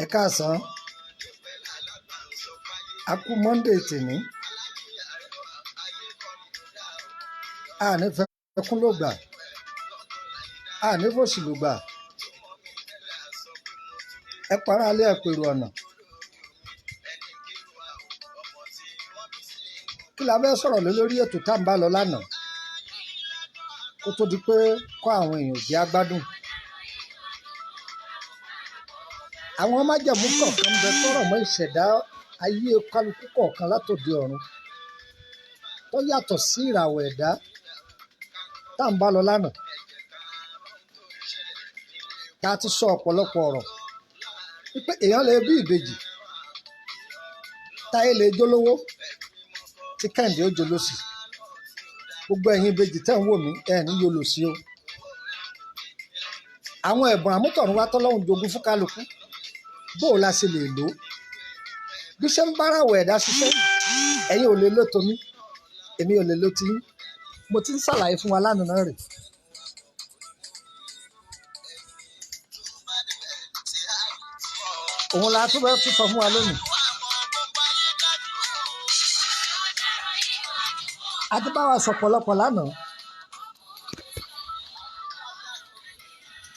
Ẹ káàsán, a kú Monday tèmi, a ní fẹkún ló gbà, a ní fòṣì ló gbà, ẹ para alẹ́ ẹ̀pẹ̀rù ọ̀nà. Kí la fẹ́ sọ̀rọ̀ lé lórí ètò tá à ń bá lọ lánàá kó tó di pé kọ́ àwọn èèyàn jẹ́ agbádùn. Àwọn májẹ̀mú kọ̀ọ̀kan bẹ tọrọ mọ́ ìṣẹ̀dá ayé kálukú kọ̀ọ̀kan látòde ọ̀run tó yàtọ̀ sí ìràwọ̀ ẹ̀dá tá à ń bá lọ lánàá. Tá a ti sọ ọ̀pọ̀lọpọ̀ ọ̀rọ̀ wípé èèyàn lè bí ìbejì, táyé lè jólówó tí Kẹ́hìndé ó jolósì. Gbogbo ẹ̀yin ìbejì tẹ́ ń wò mí ẹ̀ ní yóò lò sí o. Àwọn ẹ̀bùn àmútọ̀runwá tọ́lọ́run jogún fún kálukú bó o la ṣe lè lò ó. Bí ṣe ń báràwọ̀ ẹ̀dá ṣiṣẹ́, ẹ̀yin ò lè lò tòmí, èmi ò lè lò tiyín. Mo ti ń ṣàlàyé fún wa lánàá náà rè. Òun la tún bẹ́ẹ̀ tún sọ fún wa lónìí. A ti bá wa sọ pọ̀lọpọ̀ lánàá.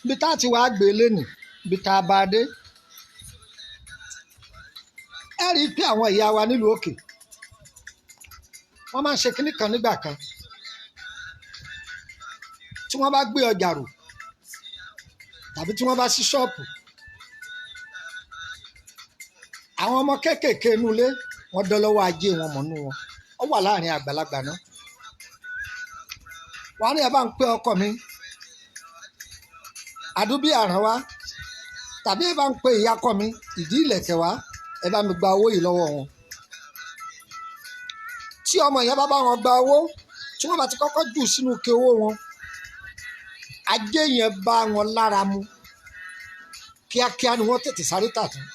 Bí tá a ti wá gbé lénìí, bí tá a bá a dé. Ẹ rí i pé àwọn ìyá wa nílùú òkè wọ́n máa ń ṣe kinní kan nígbà kan tí wọ́n bá gbé ọjà rò tàbí tí wọ́n bá ṣí ṣọ́ọ̀pù. Àwọn ọmọ kéékèèké inú ilé wọ́n dán lọ́wọ́ ajé wọn mọ̀ nínú wọn. Ó wà láàrin àgbàlagbà náà. Wọ́n á ní ẹ bá ń pé ọkọ mi àdúbí àràn wá tàbí ẹ bá ń pé ìyá ọkọ mi ìdí ìlẹ̀kẹ̀ wá, ẹ bá mi gba owó yìí lọ́wọ́ wọn. Tí ọmọ yẹn bá wọn gba owó, tí wọ́n bá ti kọ́kọ́ jù sínú ike owó wọn, ajé yẹn bá wọn lára mu kíákíá ni wọ́n tètè sáré tà tán.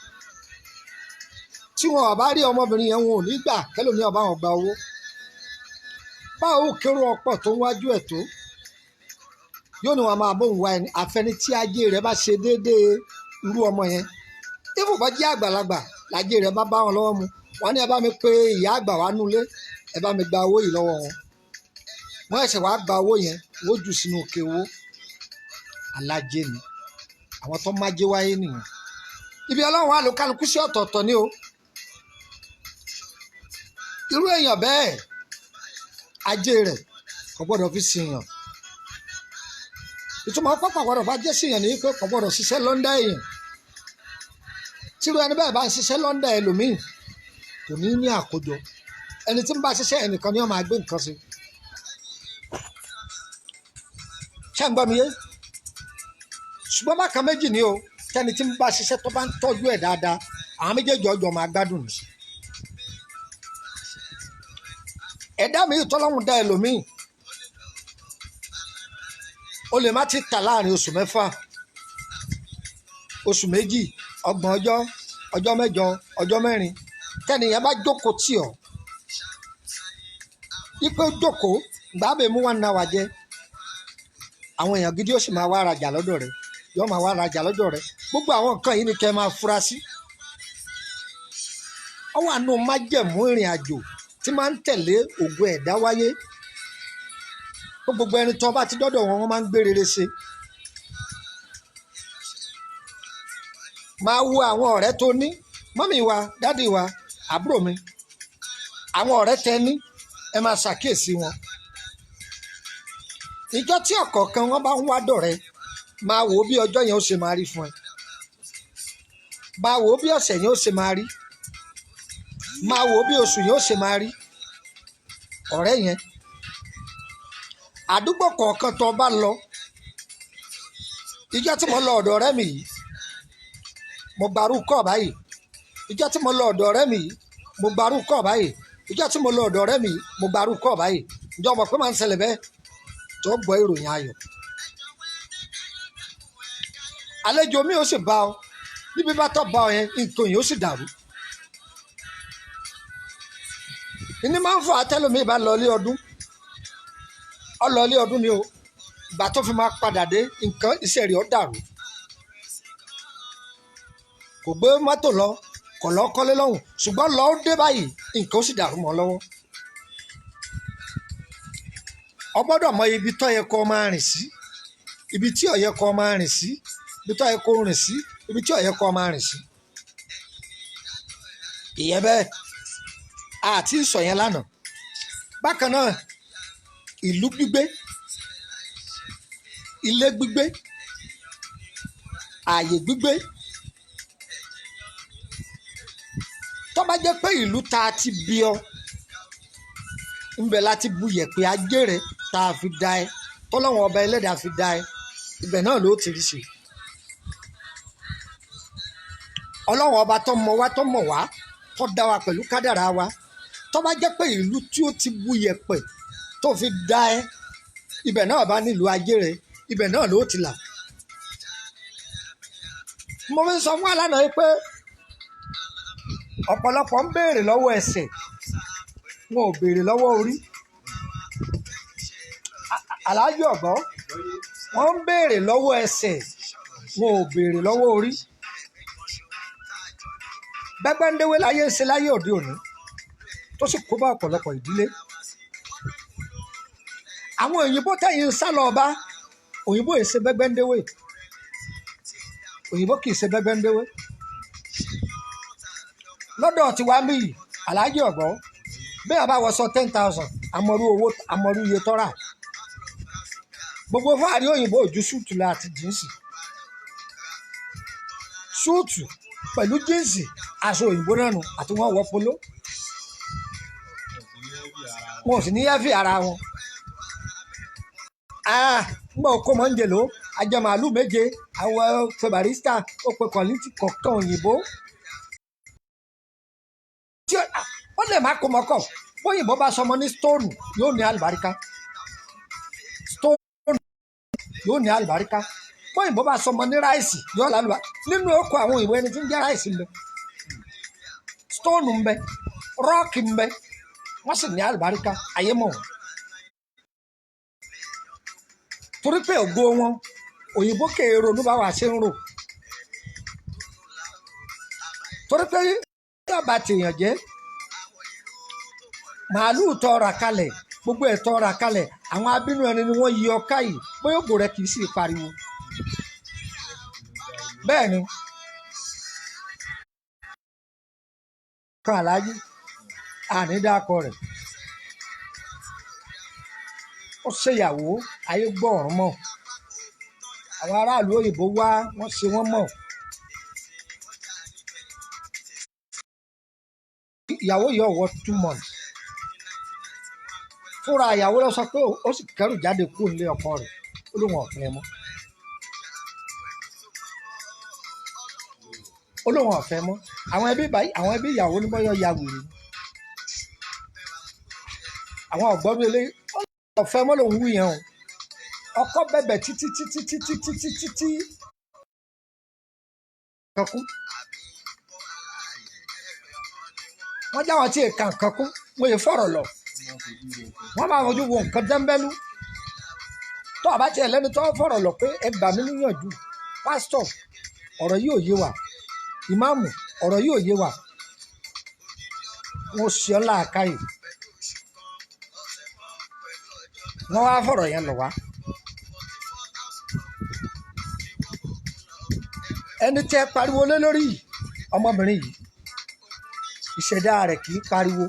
Tí wọn bá rí ọmọbìnrin yẹn, wọn ò ní gbà kẹ́lòmí ọba wọn gba owó. Báwo kérò ọ̀pọ̀ tó ń wájú ẹ̀ tó, yóò ní wọn máa bóun wá ẹni àfẹni tí ajé rẹ̀ bá ṣe déédéé irú ọmọ yẹn. Ifò bá jẹ́ àgbàlagbà lájé rẹ̀ bá bá wọn lọ́wọ́ mu, wọ́n ní ẹ bá mi pé ìyá àgbà wá nulẹ̀, ẹ bá mi gba owó yìí lọ́wọ́ wọn. Wọ́n ẹ̀sẹ̀ wá gba owó yẹn, wọ́n jù sínú òkè owó. Alájé ni àwọn tó májé wáyé nìyẹn. Ibi Ọlọ́run wà ló kálukú sí ọ̀tọ̀ọ̀tọ̀ ni o. Irú èèyàn bẹ́ẹ̀ ajé rẹ̀ kò gbọ́dọ̀ fi sìyàn. Ìtumọ̀ pọ́pọ̀ gbọ́dọ̀ bá jẹ́ sìyàn ní pé kò gbọ́dọ̀ ṣiṣẹ́ lọ́ndà èèyàn. Tírú ẹni bẹ́ẹ̀ bá ń ṣiṣẹ́ lọ́ndà ẹlòmíì kò ní ní àkójọ. Ẹni tí ń bá ṣiṣẹ́ ẹnìkan ni ó máa gbé nǹkan sí. Ṣé ń gbọ́ mi yé? Ṣùgbọ́n bákan méjì ni o, tẹ́ni tí ń bá ṣiṣẹ́ tó bá ń tọ́jú ẹ̀ dáadáa, àwọn méjèèjì ọjọ́ máa gbádùn ní. Ẹ̀dá mi tọ́lọ́hun dá ẹlòmíì, o lè má ti tà láàrin oṣù mẹ́fà, oṣù méjì, 30 ọjọ́, ọjọ́ mẹ́jọ, ọjọ́ mẹ́rin. Tẹ́nìyàn bá jókòó tì ọ́, ipò jókòó gbàgbé mú 1 hour jẹ, àwọn èèyàn gidi ó sì máa wá rajà lọ́dọ̀ rẹ̀, yóò máa wá rajà lọ́dọ̀ rẹ̀. Gbogbo àwọn nǹkan yìí ni kẹ́ máa fura sí. Ó wà nù májẹ̀mú ìrìn àjò tí máa ń tẹ̀lé ògo ẹ̀dá wáyé. Gbogbo ẹni tó bá ti dọ́dọ̀ wọn, wọ́n máa ń gbé rere ṣe. Máa wo àwọn ọ̀rẹ́ tó ní, mọ́mì wa, dádì wa, àbúrò mi. Àwọn ọ̀rẹ́ tẹ ní, ẹ máa ṣàkíyèsí wọn. Ìjọ tí ọ̀kọ̀ọ̀kan wọn bá ń wá dọ̀rẹ́, máa wò ó bí ọjọ́ yẹn ó ṣe máa rí fún ẹ. Máa wò ó bí ọ̀sẹ̀ yẹn ó ṣe máa rí. Máa wò ó bí oṣù yẹn ó ṣe máa rí. Ọ̀rẹ́ yẹn. Àdúgbò kọ̀ọ̀kan tó bá lọ, ìjọ tí mo lọ ọ̀dọ̀ ọ̀rẹ́ mi yìí, mo gbarú kọ́ báyìí. Ìjọ tí mo lọ ọ̀dọ̀ ọ̀rẹ́ mi yìí, mo gbarú kọ́ báyìí. Ìjọ tí mo lọ ọ̀dọ̀ ọ̀rẹ́ mi yìí, mo gbarú kọ́ báyìí. Ǹjọ́ mọ̀ pé máa ń ṣẹlẹ̀ bẹ́ẹ̀ tó gbọ́ ìròyìn ayọ̀. Àlejò mi ó sì bá ọ, níbi bá tọ́ bá ọ yẹn, nǹkan yìí ó sì dàrú. Ìní máa ń fọ àtẹ́lómi ìbá lọ ilé ọdún. Ó lọ ilé ọdún ni o. Ìgbà tó fi máa padà dé, nǹkan iṣẹ́ rẹ̀ ó dàrú. kò gbé mọ́tò lọ kò lọ kọ́lé lọ́hùn ṣùgbọ́n lọ́ọ́ dé báyìí nǹkan ó sì dàrú mọ́ lọ́wọ́. o gbọ́dọ̀ mọ ibi tó yẹ kó máa rìn sí ibi tí ò yẹ kó máa rìn sí ibi tó yẹ kó rìn sí ibi tí ò yẹ kó máa rìn sí. ìyẹn bẹ́ẹ̀ àti ìsọ̀ yẹn lánàá. bákan náà ìlú gbígbé ilé gbígbé ààyè gbígbé tó bá jẹ́ pé ìlú tá a ti bí ọ ńbẹ láti bu yẹ̀pẹ̀ ajé rẹ̀ tá a fi dá ẹ tọ́lọ́wọ́n ọba ẹlẹ́dàá fi dá ẹ ibẹ̀ náà ló ti rí ṣe. ọlọ́wọ́n ọba tó mọ̀ wá tó dá wa pẹ̀lú kádàrá wa tó bá jẹ́ pé ìlú tí ó ti bu yẹ̀pẹ̀ tó fi dá ẹ ibẹ̀ náà bá nílùú ajé rẹ̀ ibẹ̀ náà ló ti là. mo fi sọ fún alánà yìí pé ọ̀pọ̀lọpọ̀ ń béèrè lọ́wọ́ ẹsẹ̀ wọn ò béèrè lọ́wọ́ orí. aláàjì ọ̀gbọ́n wọ́n ń béèrè lọ́wọ́ ẹsẹ̀ wọn ò béèrè lọ́wọ́ orí. gbẹ́gbẹ́ndéwé láyé ń ṣe láyé òde òní tó sì kó bá ọ̀pọ̀lọpọ̀ ìdílé. àwọn òyìnbó tẹ̀yìn ń sá lọ bá òyìnbó yìí ṣe gbẹ́gbẹ́ndéwé òyìnbó kì í ṣe gbẹ́gbẹ́ndéwé. lọ́dọ̀ tí wàá mí aláàjì ọ̀gbọ́n bẹ́ẹ̀ bá wọ sọ 10,000 àmọ́rú owó àmọ́rú iye tọ́ra. gbogbo fáàrí òyìnbó ojú súùtù la àti jíǹsì súùtù pẹ̀lú jíǹsì aṣọ òyìnbó náà nù àti wọ́n wọ polo wọn ò sì ní yẹ́fì ara wọn. ngbà oko mọ̀ ń jèlò ajẹmàálù méje àwọn pe barista ó pe kọ̀lìtì kọ̀ọ̀kan òyìnbó. ó lè má kó mọ́kọ̀ bóyìnbó bá sọmọ ní stone yóò ní àlùbáríkà stone yóò ní àlùbáríkà bóyìnbó bá sọmọ ní ráìsì yóò lálùbá nínú oko àwọn òyìnbó ẹni tí ń jẹ́ ráìsì lọ stone ń bẹ rọ́ọ̀kì ń bẹ wọ́n sì ní àlùbáríkà ayé mọ̀ wọ́n. torí pé ògo wọn òyìnbó kéèrò ló bá wà ṣe ń rò torí pé yàbá tèèyàn jẹ́ màálùú tọrọ kalẹ̀ gbogbo ẹ̀ tọrọ kalẹ̀ àwọn abínú ẹni ni wọ́n yí ọká yìí bóyá ògbó rẹ kì í sì pariwo. bẹ́ẹ̀ ni kan aláàjì ànídàkọ rẹ̀ ó ṣèyàwó ayé gbọ́ ọ̀run mọ́ àwọn aráàlú òyìnbó wá wọ́n ṣe wọ́n mọ̀. ìyàwó yìí ọ̀wọ́ 2 months fúnra ìyàwó lọ sọ pé ó sì kẹrù jáde kúrò nílé ọkọ rẹ̀ ó lóun ọ̀fẹ́ mọ́ ó lóun ọ̀fẹ́ mọ́ àwọn ẹbí ìyàwó ní bọ́yọ̀ ya wèrè àwọn ọ̀gbọ́n eléyìí ọ̀fẹ́ mọ́ lòun wú yẹn o ọkọ bẹ̀bẹ̀ títí kankun wọ́n jáwọn tí èèkàn kankun wọ́n yẹ fọ̀rọ̀ lọ wọ́n máa fojú wo nǹkan dẹ́mbẹ́lú tó àbá tiẹ̀ lẹ́nu tó fọ̀rọ̀ lọ pé ẹ gbà mí níyànjú pásítọ̀ ọ̀rọ̀ yìí ò yé wa ìmáàmù ọ̀rọ̀ yìí ò yé wa wọ́n ṣe ọ́ láàkáyè wọ́n wá fọ̀rọ̀ yẹn lọ wá. ẹni tẹ́ pariwo lé lórí ọmọbìnrin yìí ìṣẹ̀dá rẹ̀ kì í pariwo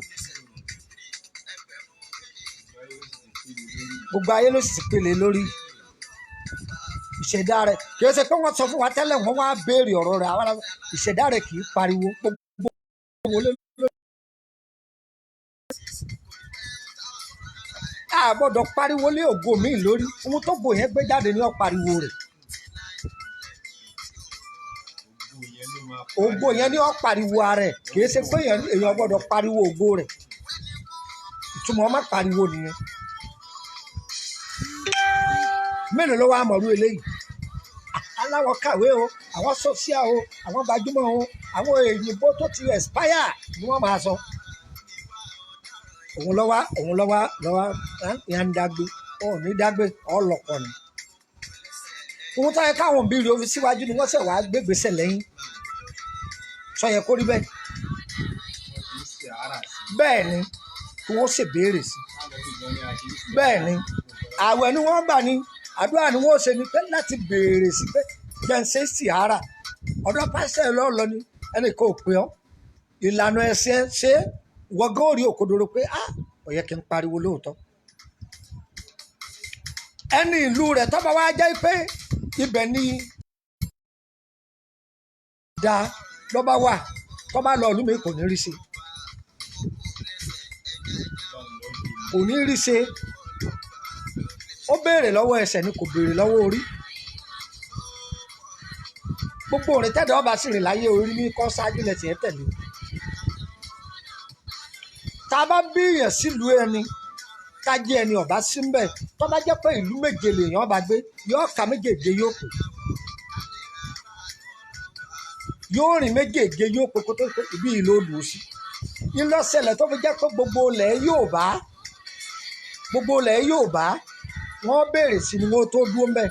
gbogbo ayé ló sì pèlè lórí ìṣẹ̀dá rẹ̀ kì í ṣe pé wọ́n sọ fún wa tẹ́lẹ̀ wọ́n wá béèrè ọ̀rọ̀ rẹ̀ àwọn ìṣẹ̀dá rẹ̀ kì í pariwo gbogbo lé lórí. a gbọ́dọ̀ pariwo lé ògo mi lórí ohun tó gbò yẹn gbé jáde ní ọ̀pariwo rẹ̀ ògo yẹn ní ọ̀pariwo rẹ̀ kì í ṣe pé èèyàn gbọ́dọ̀ pariwo ògo rẹ̀ ìtumọ̀ ọmọ pariwo nìyẹn. mélòó ló wá mọ̀rú eléyìí aláwọ̀ kàwé o àwọn sọ́síà o àwọn gbajúmọ̀ o àwọn èyìnbó tó ti expire ni wọ́n máa sọ òun lọ́wọ́ ìyá ń dágbé òun ní dágbé ọlọ́pọ̀ ni òun táyẹ káwọn òbí rẹ̀ ó fi síwájú ni wọ́n ṣẹ̀ wá gbégbèsè lẹ́yìn sọ yẹ kó rí bẹ́ẹ̀ bẹ́ẹ̀ ni kí wọ́n ṣèbéèrè sí bẹ́ẹ̀ ni àwẹ̀ ni wọ́n gbà ní àdúrà ni wọ́n ṣe ni pé láti béèrè sí pé jẹ́nsẹ́ sìárà ọ̀dọ̀ pásítọ̀ lọ́ọ̀lọ́ ni ẹnì kan ò pè ọ́ ìlànà ẹ̀sìn ṣe wọ́gán orí òkodoro pé ó yẹ kí n pariwo lóòótọ́ ẹni ìlú rẹ̀ tọ́ba wá jẹ́ pé ibẹ̀ ni da lọ́ba wà tọ́ba lọ ìlú mi kò ní rí ṣe kò ní rí ṣe ó béèrè lọ́wọ́ ẹsẹ̀ ni kò béèrè lọ́wọ́ orí gbogbo òrìn tẹ́lẹ̀ ọba sì rìn láyé orí ní kọ́ ṣáájú lẹ́sìn ẹ̀ tẹ̀lé tá a bá bí èèyàn sílùú ẹni ká jẹ́ ẹni ọba sí ń bẹ̀ tó bá jẹ́ pé ìlú méje lèèyàn ọba gbé yóò ka méjèèje yóò pè yóò rìn méjèèje yóò pè kó tó pé ìbí ìlú olùú sí ńlọ́sẹ̀lẹ̀ tó fi jẹ́ pé gbogbo ilẹ̀ Yorùbá wọ́n béèrè sí ni wọ́n tó dúró ń bẹ̀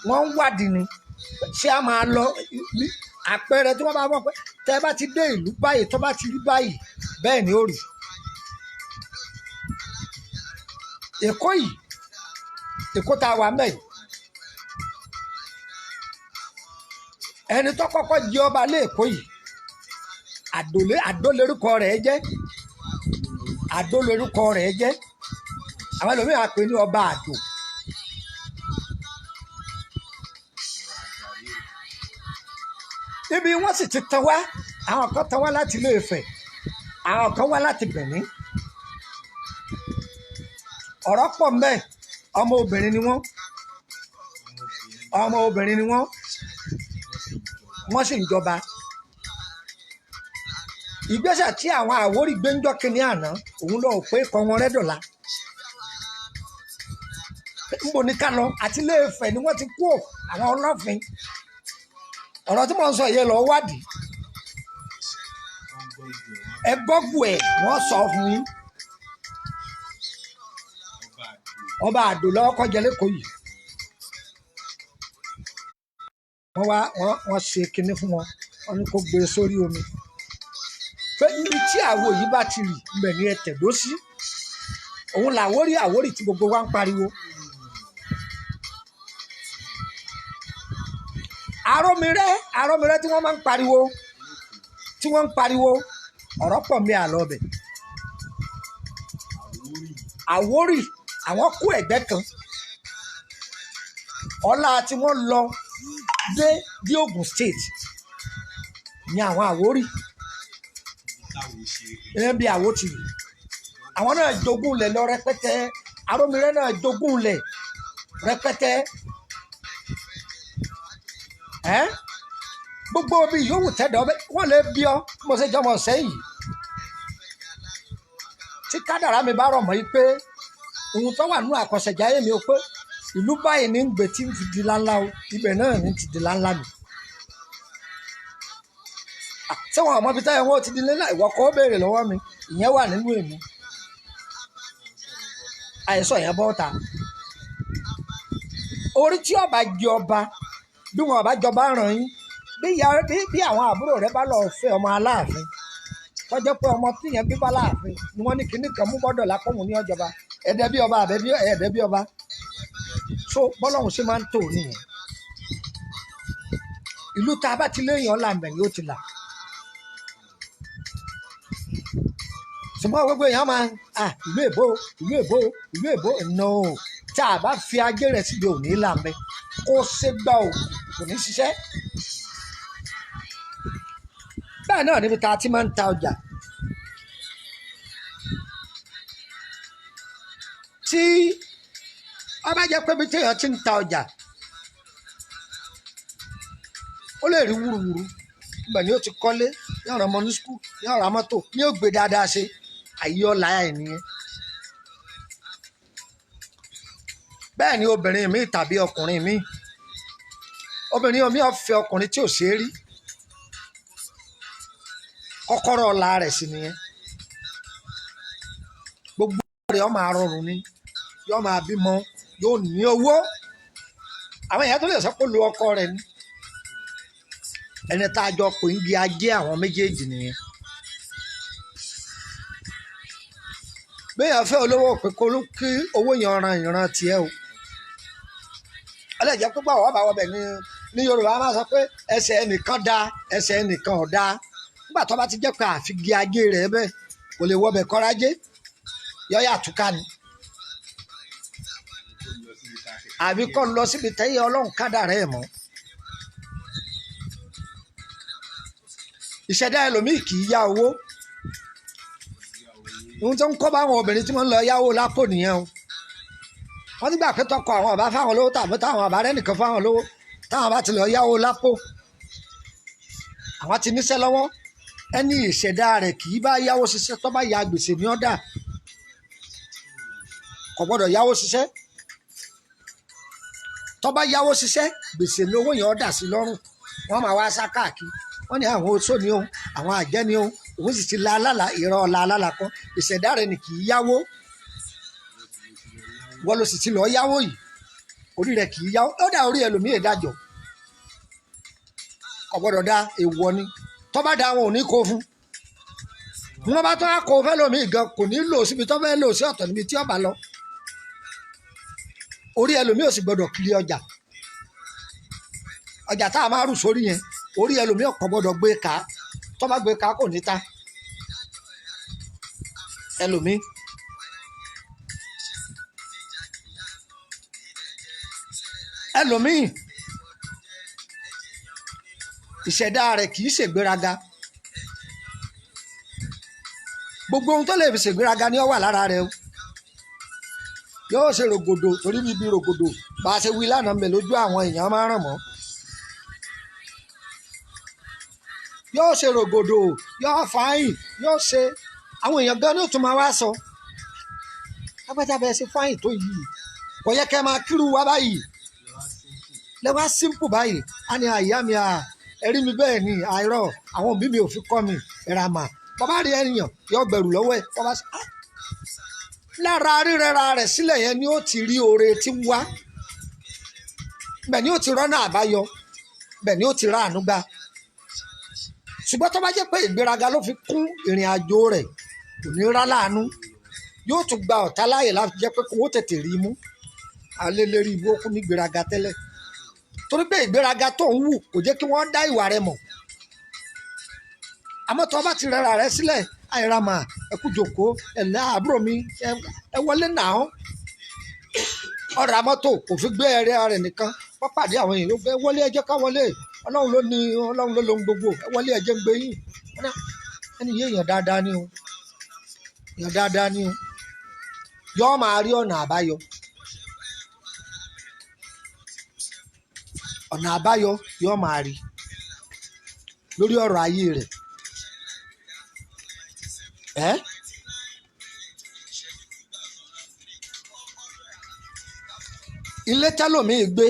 wọ́n ń wádìí ni ṣé a máa lọ àpẹẹrẹ tí wọ́n bá mọ̀ pé tẹ́ bá ti dé ìlú báyìí tó bá ti rí báyìí bẹ́ẹ̀ ni ó rí Èkó tá a wà mẹ́yìn ẹni tó kọ́kọ́ jẹ ọba lé Èkó yìí Àdó lórúkọ rẹ̀ jẹ́ àwọn ẹlòmíràn pè ní ọba Àdó ibi wọ́n sì ti tan wá àwọn kan tan wá láti Ilé Ifẹ̀ àwọn kan wá láti Benin ọ̀rọ̀ pọ̀ mbẹ́ ọmọ obìnrin ni wọ́n wọ́n sì ń jọba ìgbésẹ̀ tí àwọn Àwórì gbé ń jọ kínní àná òun lọ pé kọ́ wọn rẹ́dọ̀la níbo ní ká lọ àti Ilé Ifẹ̀ ni wọ́n ti kú àwọn Ọlọ́fin ọ̀rọ̀ tí mo ń sọ yẹn lọ wádìí ẹ gbọ́gbù ẹ̀ wọ́n sọ fún yín ọba Àdó lọ́wọ́ kọjá lẹ́kọ̀ọ́ yìí wọ́n ṣe kinní fún wọn wọ́n ní kó gbé sórí omi pé níbi tí àwo yìí bá ti rì ibẹ̀ ni ẹ tẹ̀dó sí òun Àwórì tí gbogbo wa ń pariwo Arómiré tí wọ́n máa ń pariwo ọ̀rọ̀ pọ̀ mi àlọ́ ọbẹ̀ Àwórì àwọn kú ẹ̀gbẹ́ kan ọlá tí wọ́n lọ dé Ògùn state ní àwọn Àwórì bí àwo ti rí àwọn náà jogún lẹ̀ lọ rẹpẹtẹ Arómiré náà jogún lẹ̀ rẹpẹtẹ gbogbo bí yòówù tẹ́dọ̀ wọ́n lè bí ọ mo ṣe jọmọ sẹ́yìn tí kádàrá mi bá rọ̀ mọ́ yìí pé ohun tó wà nínú àkọsẹ̀jáyé mi ò pé ìlú báyìí ní ń gbé tí ń fi di láńlá o ibẹ̀ náà ní ti di láńlá mi tí wọn àmọ́ bí táyà wọn ti di nílá ìwọ kọ́ béèrè lọ́wọ́ mi ìyẹn wà nínú èmi àìsàn yẹn bọ́ ta orí tí ọba jẹ ọba bí wọn ọba jọba ràn yín bí àwọn àbúrò rẹ bá lọ fẹ́ ọmọ Aláàfin tọjọ pé ọmọ tíyẹn bí bá láàfin ni wọn ní kinní kan mú gbọ́dọ̀ lápọmù ní ọjọba ẹdẹ bí ọba ẹdẹ bí ọba so bọ́lọ́hún ṣe máa ń tò nìyẹn ìlú tá a bá ti léèyàn làǹbẹ̀ ni ó ti là ṣùgbọ́n gbogbo èèyàn máa ìlú èbó no tá a bá fi ajé rẹ̀ síbi òní làǹbẹ̀ kó ṣe gbà ò kò ní ṣiṣẹ́ bẹ́ẹ̀ náà níbi tá a ti máa ń ta ọjà tí ọba jẹ́ pé bí téèyàn ti ń ta ọjà ó lè rí wúruwúru ibẹ̀ ni ó ti kọ́lé yóò rán ọmọ ní skul yóò ra mọ́tò ní ó gbé dáadáa ṣe àyè ọ̀la ẹ̀ nìyẹn bẹ́ẹ̀ ni obìnrin mi tàbí ọkùnrin mi obìnrin mi ò fẹ́ ọkùnrin tí ò ṣe é rí kọ́kọ́rọ́ ọ̀la rẹ̀ sì nìyẹn gbogbo rẹ̀ ó máa rọrùn ni yóò máa bímọ yóò ní owó àwọn èèyàn tó lè sọ pé lu ọkọ rẹ̀ ni ẹni tá a jọ pè ń di ajé àwọn méjèèjì nìyẹn. béèyàn fẹ́ olówó pé kí owó yẹn ran ìran tiẹ̀ o ọlẹ́jẹ̀ pípa ọ̀wọ́ bá wọbẹ̀ ní Yorùbá máa sọ pé ẹsẹ̀ ẹnìkan da ẹsẹ̀ ẹnìkan ò da nígbà tó bá ti jẹ́ pé àfigi ajé rẹ̀ bẹ́ẹ̀ kò lè wọbẹ̀ kọ́rájé yọ́yà túká ni àbí kọ́ lọ síbi tẹ́yẹ Ọlọ́run kádàrá ẹ̀ mọ́. ìṣẹ̀dá ẹlòmíì kì í yá owó ohun tó ń kọ́ bá àwọn obìnrin tí wọ́n ń lọ yáwó lápò nìyẹn o wọ́n nígbà pé tọkọ àwọn ọba fáwọn lówó tàbí táwọn ọba rẹ̀ nìkan fáwọn lówó táwọn bá ti lọ yáwó lápò àwọn ti níṣẹ́ lọ́wọ́ ẹni ìṣẹ̀dá rẹ̀ kì í bá yáwó ṣiṣẹ́ tó bá ya gbèsè ní ọ̀dà kò gbọ́dọ̀ yáwó ṣiṣẹ́ tó bá yáwó ṣiṣẹ́ gbèsè ní owó yẹn ọ̀dà sí lọ́rùn wọ́n máa wá sá káàkiri wọ́n ní àwọn oṣó ni o àwọn àjẹ́ ni o òun sì ti la alálà ìran ọ̀la alálà kan ìṣẹ̀dá rẹ̀ ni kì í yáwó wọ́n ló sì ti lọ yáwó yìí orí rẹ̀ kì í yáwó ó dà orí ẹlòmíì dájọ́ kò gbọ́dọ̀ dá èèwọ̀ ni tó bá da àwọn ò ní kó fún wọn bá tó kó fẹ́ lómii gan kò ní lò síbi tó fẹ́ lò sí ọ̀tọ̀ níbi tí ó bá lọ orí ẹlòmíì ò sì gbọ́dọ̀ kiri ọjà tá a máa rù sórí yẹn orí ẹlòmíì kò gbọ́dọ̀ gbé ká tó bá gbé ká kò ní ta ẹlòmíì. ẹlòmíì ìṣẹ̀dá rẹ̀ kì í ṣègbéraga gbogbo ohun tó lè fi ṣègbéraga ni ó wà lára rẹ̀ o yóò ṣe rògòdò torí bíbí rògòdò bá a ṣe wí lánàá mbẹ lójú àwọn èèyàn máa ń ràn mọ́ yóò ṣe rògòdò yóò fáyìn yóò ṣe àwọn èèyàn gan ní òtún máa wá sọ agbájá bẹ́ẹ̀ ṣe fáyìn tó yìí kò yẹ kẹ́ máa kírun wá báyìí lẹ́wọ́n simple báyìí á ní àyà mi ẹ̀rí mi bẹ́ẹ̀ ni àìrọ̀ àwọn òbí mi ò fi kọ́ mi ẹ̀rà mà bàbá rí ènìyàn yọ gbẹ̀rù lọ́wọ́ ẹ̀ bàbá sí lára rírẹ́ra rẹ̀ sílẹ̀ yẹn ni ó ti rí oore tí ń wá bẹ́ẹ̀ ni ó ti rọ́nà àbáyọ bẹ́ẹ̀ ni ó ti rà àánú gbà ṣùgbọ́n tó bá jẹ́ pé ìgbéraga ló fi kún ìrìn àjò rẹ̀ kò ní rá láàánú yóò tún gba ọ̀tá láàyè láti jẹ́ pé kò wó tètè rí mú alẹ́ lérí ibú ó kún ní ìgbéraga tẹ́lẹ̀ torí pé ìgbéraga tó ń wù kò jẹ́ kí wọ́n dá ìwà rẹ̀ mọ̀ àmọ́ tó bá ti rẹra rẹ̀ sílẹ̀ àìràmà ẹkú jòkó ẹ̀lẹ́ àbúrò mi ẹ wọlé náà ọ̀rọ̀ àmọ́tò kò fi gbé ẹrẹ́ rẹ̀ nìkan wọ́n pàdé àwọn èèyàn ló fẹ́ wọlé ẹ jẹ́ ká wọlé ọlọ́run ló ní ọlọ́run ló lóhun gbogbo ẹ wọlé ẹ jẹ́ ń gbé yín ẹni yé èèyàn dáadáa ni o èèyàn dáadáa ni o yọ́ máa rí ọ̀nà àbáyọ yọ́ máa rí lórí ọ̀rọ̀ ayé rẹ̀ ilé tẹ́lòmíì gbé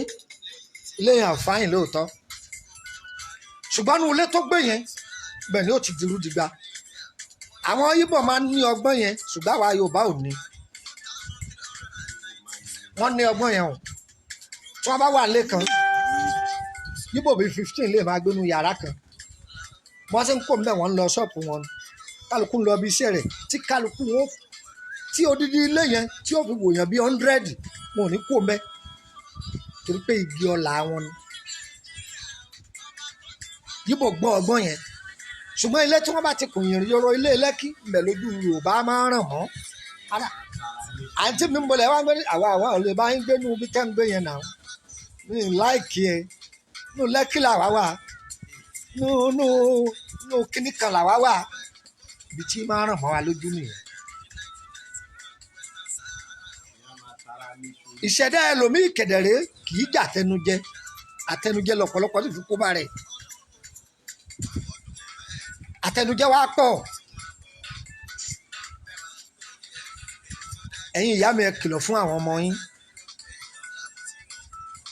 ilé yẹn fáyìn lóòótọ́ ṣùgbọ́n ní ilé tó gbé yẹn bẹ́ẹ̀ ni ó ti dirú digba àwọn Ìgbò máa ń ní ọgbọ́n yẹn ṣùgbọ́n àwa Yorùbá ò ní wọ́n ní ọgbọ́n yẹn o tí wọ́n bá wà lé kan Ìgbò bíi 15 lè máa gbénu yàrá kan wọ́n sì ń kó mbẹ́ wọ́n ń lọ ṣọ́ọ̀pù wọn kálukú ń lọ bí iṣẹ́ rẹ̀ tí kálukú wọn tí odidi ilé yẹn tí ó fi wòyàn bíi 100 wọn ò ní kó mbẹ́ torí pé igi ọlà wọn ni Ìgbò gbọ́ ọgbọ́n yẹn ṣùgbọ́n ilé tí wọ́n bá ti kùn yìnrìn yọrọ ilé Lẹ́kì mbẹ̀ lójú Yorùbá máa ń ràn mọ́ àǹtí mi ń bọ̀lẹ̀ wá gbé àwa ò lè bá yín gbé nu ibi tẹ́ ń gbé yẹn náà mi ì láìkí ẹ nù Lẹ́kì làwa wà nù kíní kan làwa wà ibi tí máa ń ràn mọ́ wa lójú nìyẹn. ìṣẹ̀dá ẹlòmíì kẹ̀dẹ̀rẹ́ kì í jà àtẹnujẹ lọ́pọ̀lọpọ̀ sì fi kó bá rẹ̀ àtẹnujẹ wa pọ̀ ẹ̀yin ìyá mi ẹ kìlọ̀ fún àwọn ọmọ yín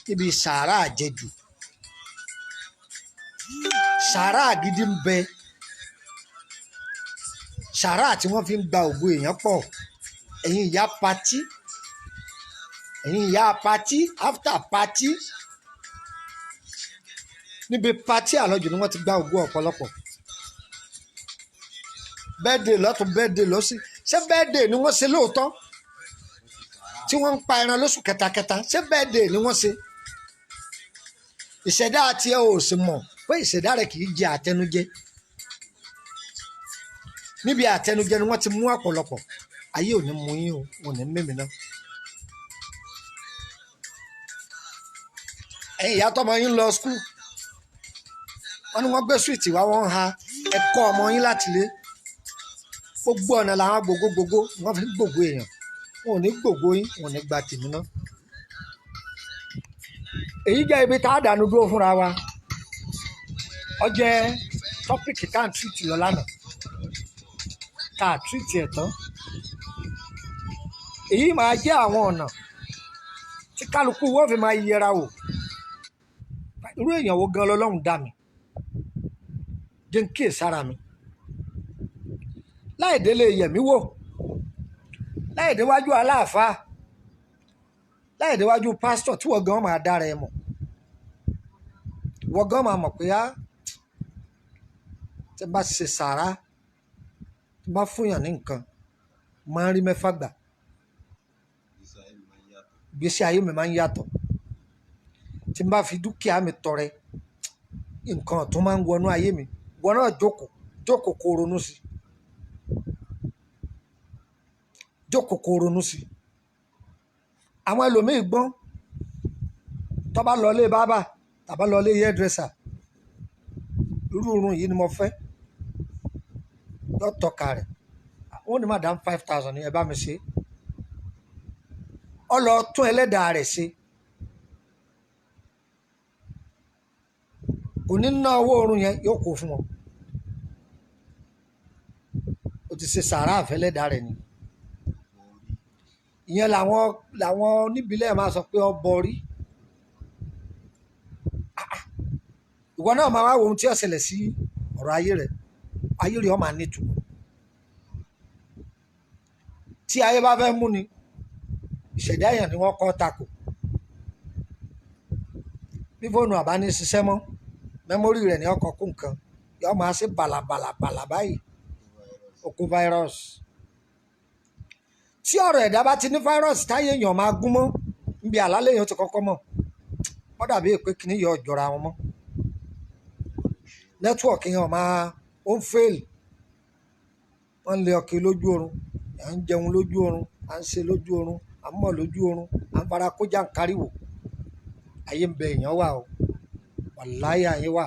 níbi sàárà àjẹjù sàárà gidi ń bẹ sàárà tí wọ́n fi ń gba ògo èèyàn pọ̀ ẹ̀yin ìyá patí after party níbi pátí àlọ́jù ni wọ́n ti gba ògo ọ̀pọ̀lọpọ̀ bẹ́ẹ̀dẹ̀ lọ́tún bẹ́ẹ̀dẹ̀ lọ́sí ṣé bẹ́ẹ̀dẹ̀ ni wọ́n ṣe lóòótọ́ tí wọ́n ń pa ẹran lóṣù kẹtakẹta ṣé bẹ́ẹ̀dẹ̀ ni wọ́n ṣe ìṣẹ̀dá àti ẹ̀ ò sì mọ̀ pé ìṣẹ̀dá rẹ̀ kì í jẹ àtẹnujẹ níbi àtẹnujẹ ni wọ́n ti mú ọ̀pọ̀lọpọ̀ ayé ò ní mú yín o ò ní mímí náà ẹ̀yin ìyá tọmọ yín lọ skul wọ́n ní wọ́n gbé súwìtì wá wọ́n ha ẹ̀kọ́ ọmọ yín láti lé gbogbo ọ̀nà làwọn gbogbogbò wọ́n fi gbogbo èèyàn wọn ò ní gbogbo yín wọn ò ní gba tèmi náà èyí jẹ́ ibi tá a dànù dúró fúnra wa ó jẹ́ tọ́pìkì tá à ń tìrìtì lọ lánàá tá a tìrìtì ẹ̀ tán èyí máa jẹ́ àwọn ọ̀nà tí kálukú wọ́n fi máa yẹra wò irú èèyàn wo gan lọ́lọ́run dá mi jẹ́ ń kíyè sára mi láì délé yẹ̀mí wò láì déwájú aláàfáà láì déwájú pásítọ̀ tí wọ́n gan máa dára ẹ mọ̀ wọ́n gan máa mọ̀ pé á tí bá ṣe sàrá tí bá fúnyàn ní nǹkan máa ń rí mẹ́fà gbà ìgbésí ayé mi máa ń yàtọ̀ tí n bá fi dúkìá mi tọrẹ nǹkan tó máa ń wọnú ayé mi wọn náà jókòó kó ronú sí jókòó kó ronú sí àwọn ẹlòmíì gbọ́n tó bá lọ lé bábà tàbá lọ lé hairdresser irú irun yìí ni mo fẹ́ lọ́tọ̀ka rẹ̀ wọ́n ní madam 5,000 ní ẹ bá mi ṣe ọ lọ tún ẹlẹ́dàá rẹ̀ ṣe kò ní ná owó oorun yẹn yóò kó fún wọn o ti ṣe sàárà àfẹ́lẹ́dàá rẹ̀ ni ìyẹn làwọn oníbílẹ̀ máa sọ pé ọ bọ rí ìwọ náà máa wá wo ohun tí ó ṣẹlẹ̀ sí ọ̀rọ̀ ayé rẹ̀ ó máa nítumọ̀ tí ayé bá fẹ́ mú ni ìṣẹ̀dá èèyàn ni wọ́n kọ́ takò bí fóònù àbá ní ṣiṣẹ́ mọ́ mẹ́mórì rẹ̀ ní ọkọ̀ kún nǹkan yóò máa ṣe bàlàbàlà báyìí okó virus tí ọ̀rọ̀ ẹ̀dá bá ti ní virus táyé èèyàn máa gún mọ́ níbi àlálẹ́ èèyàn ti kọ́kọ́ mọ̀ wọ́n dàbí èpè kìíní yọ ọ̀jọ̀ra wọn mọ́ nẹ́tíwọ̀kì yẹn ó ń fail wọ́n ń lé ọkẹ́ lójú oorun à ń jẹun lójú oorun à ń ṣe lójú oorun à ń mọ̀ lójú oorun à ń fara kó jàǹkáríwò ayé ń bẹ èèyàn wà o wàláyé ayé wà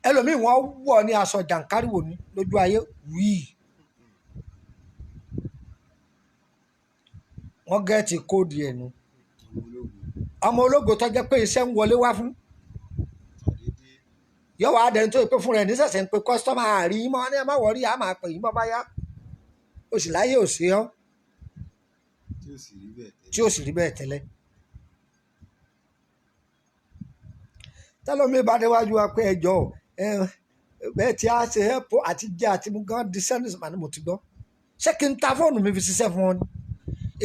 ẹlòmíì wọ́n wọ̀ ní aṣọ jàǹkáríwò ní lójú ayé wíì wọ́n gẹ́ẹ̀tì kóòdù ẹ̀ nu ọmọ ológo tó jẹ́ pé iṣẹ́ ń wọlé wá fún yóò wá dẹni tó yẹ pé fún rẹ̀ nísẹ̀sẹ̀ ń pe kọ́sítọ́mà àrí mọ́ ní ẹ má wọrí a máa pè yín bọ́ bá yá o sì láyé ò sí ọ́ tí ó sì rí bẹ́ẹ̀ tẹ́lẹ̀ tẹ́lómi bá déwájú wa pé ẹjọ́ bẹ́ẹ̀ tí a ṣe ẹ́pọ̀ àti jẹ́ àti mú gan di sẹ́ńdísì màá ní mo ti gbọ́ ṣé kí n ta fóònù mi fi ṣiṣẹ́ fún ọ ni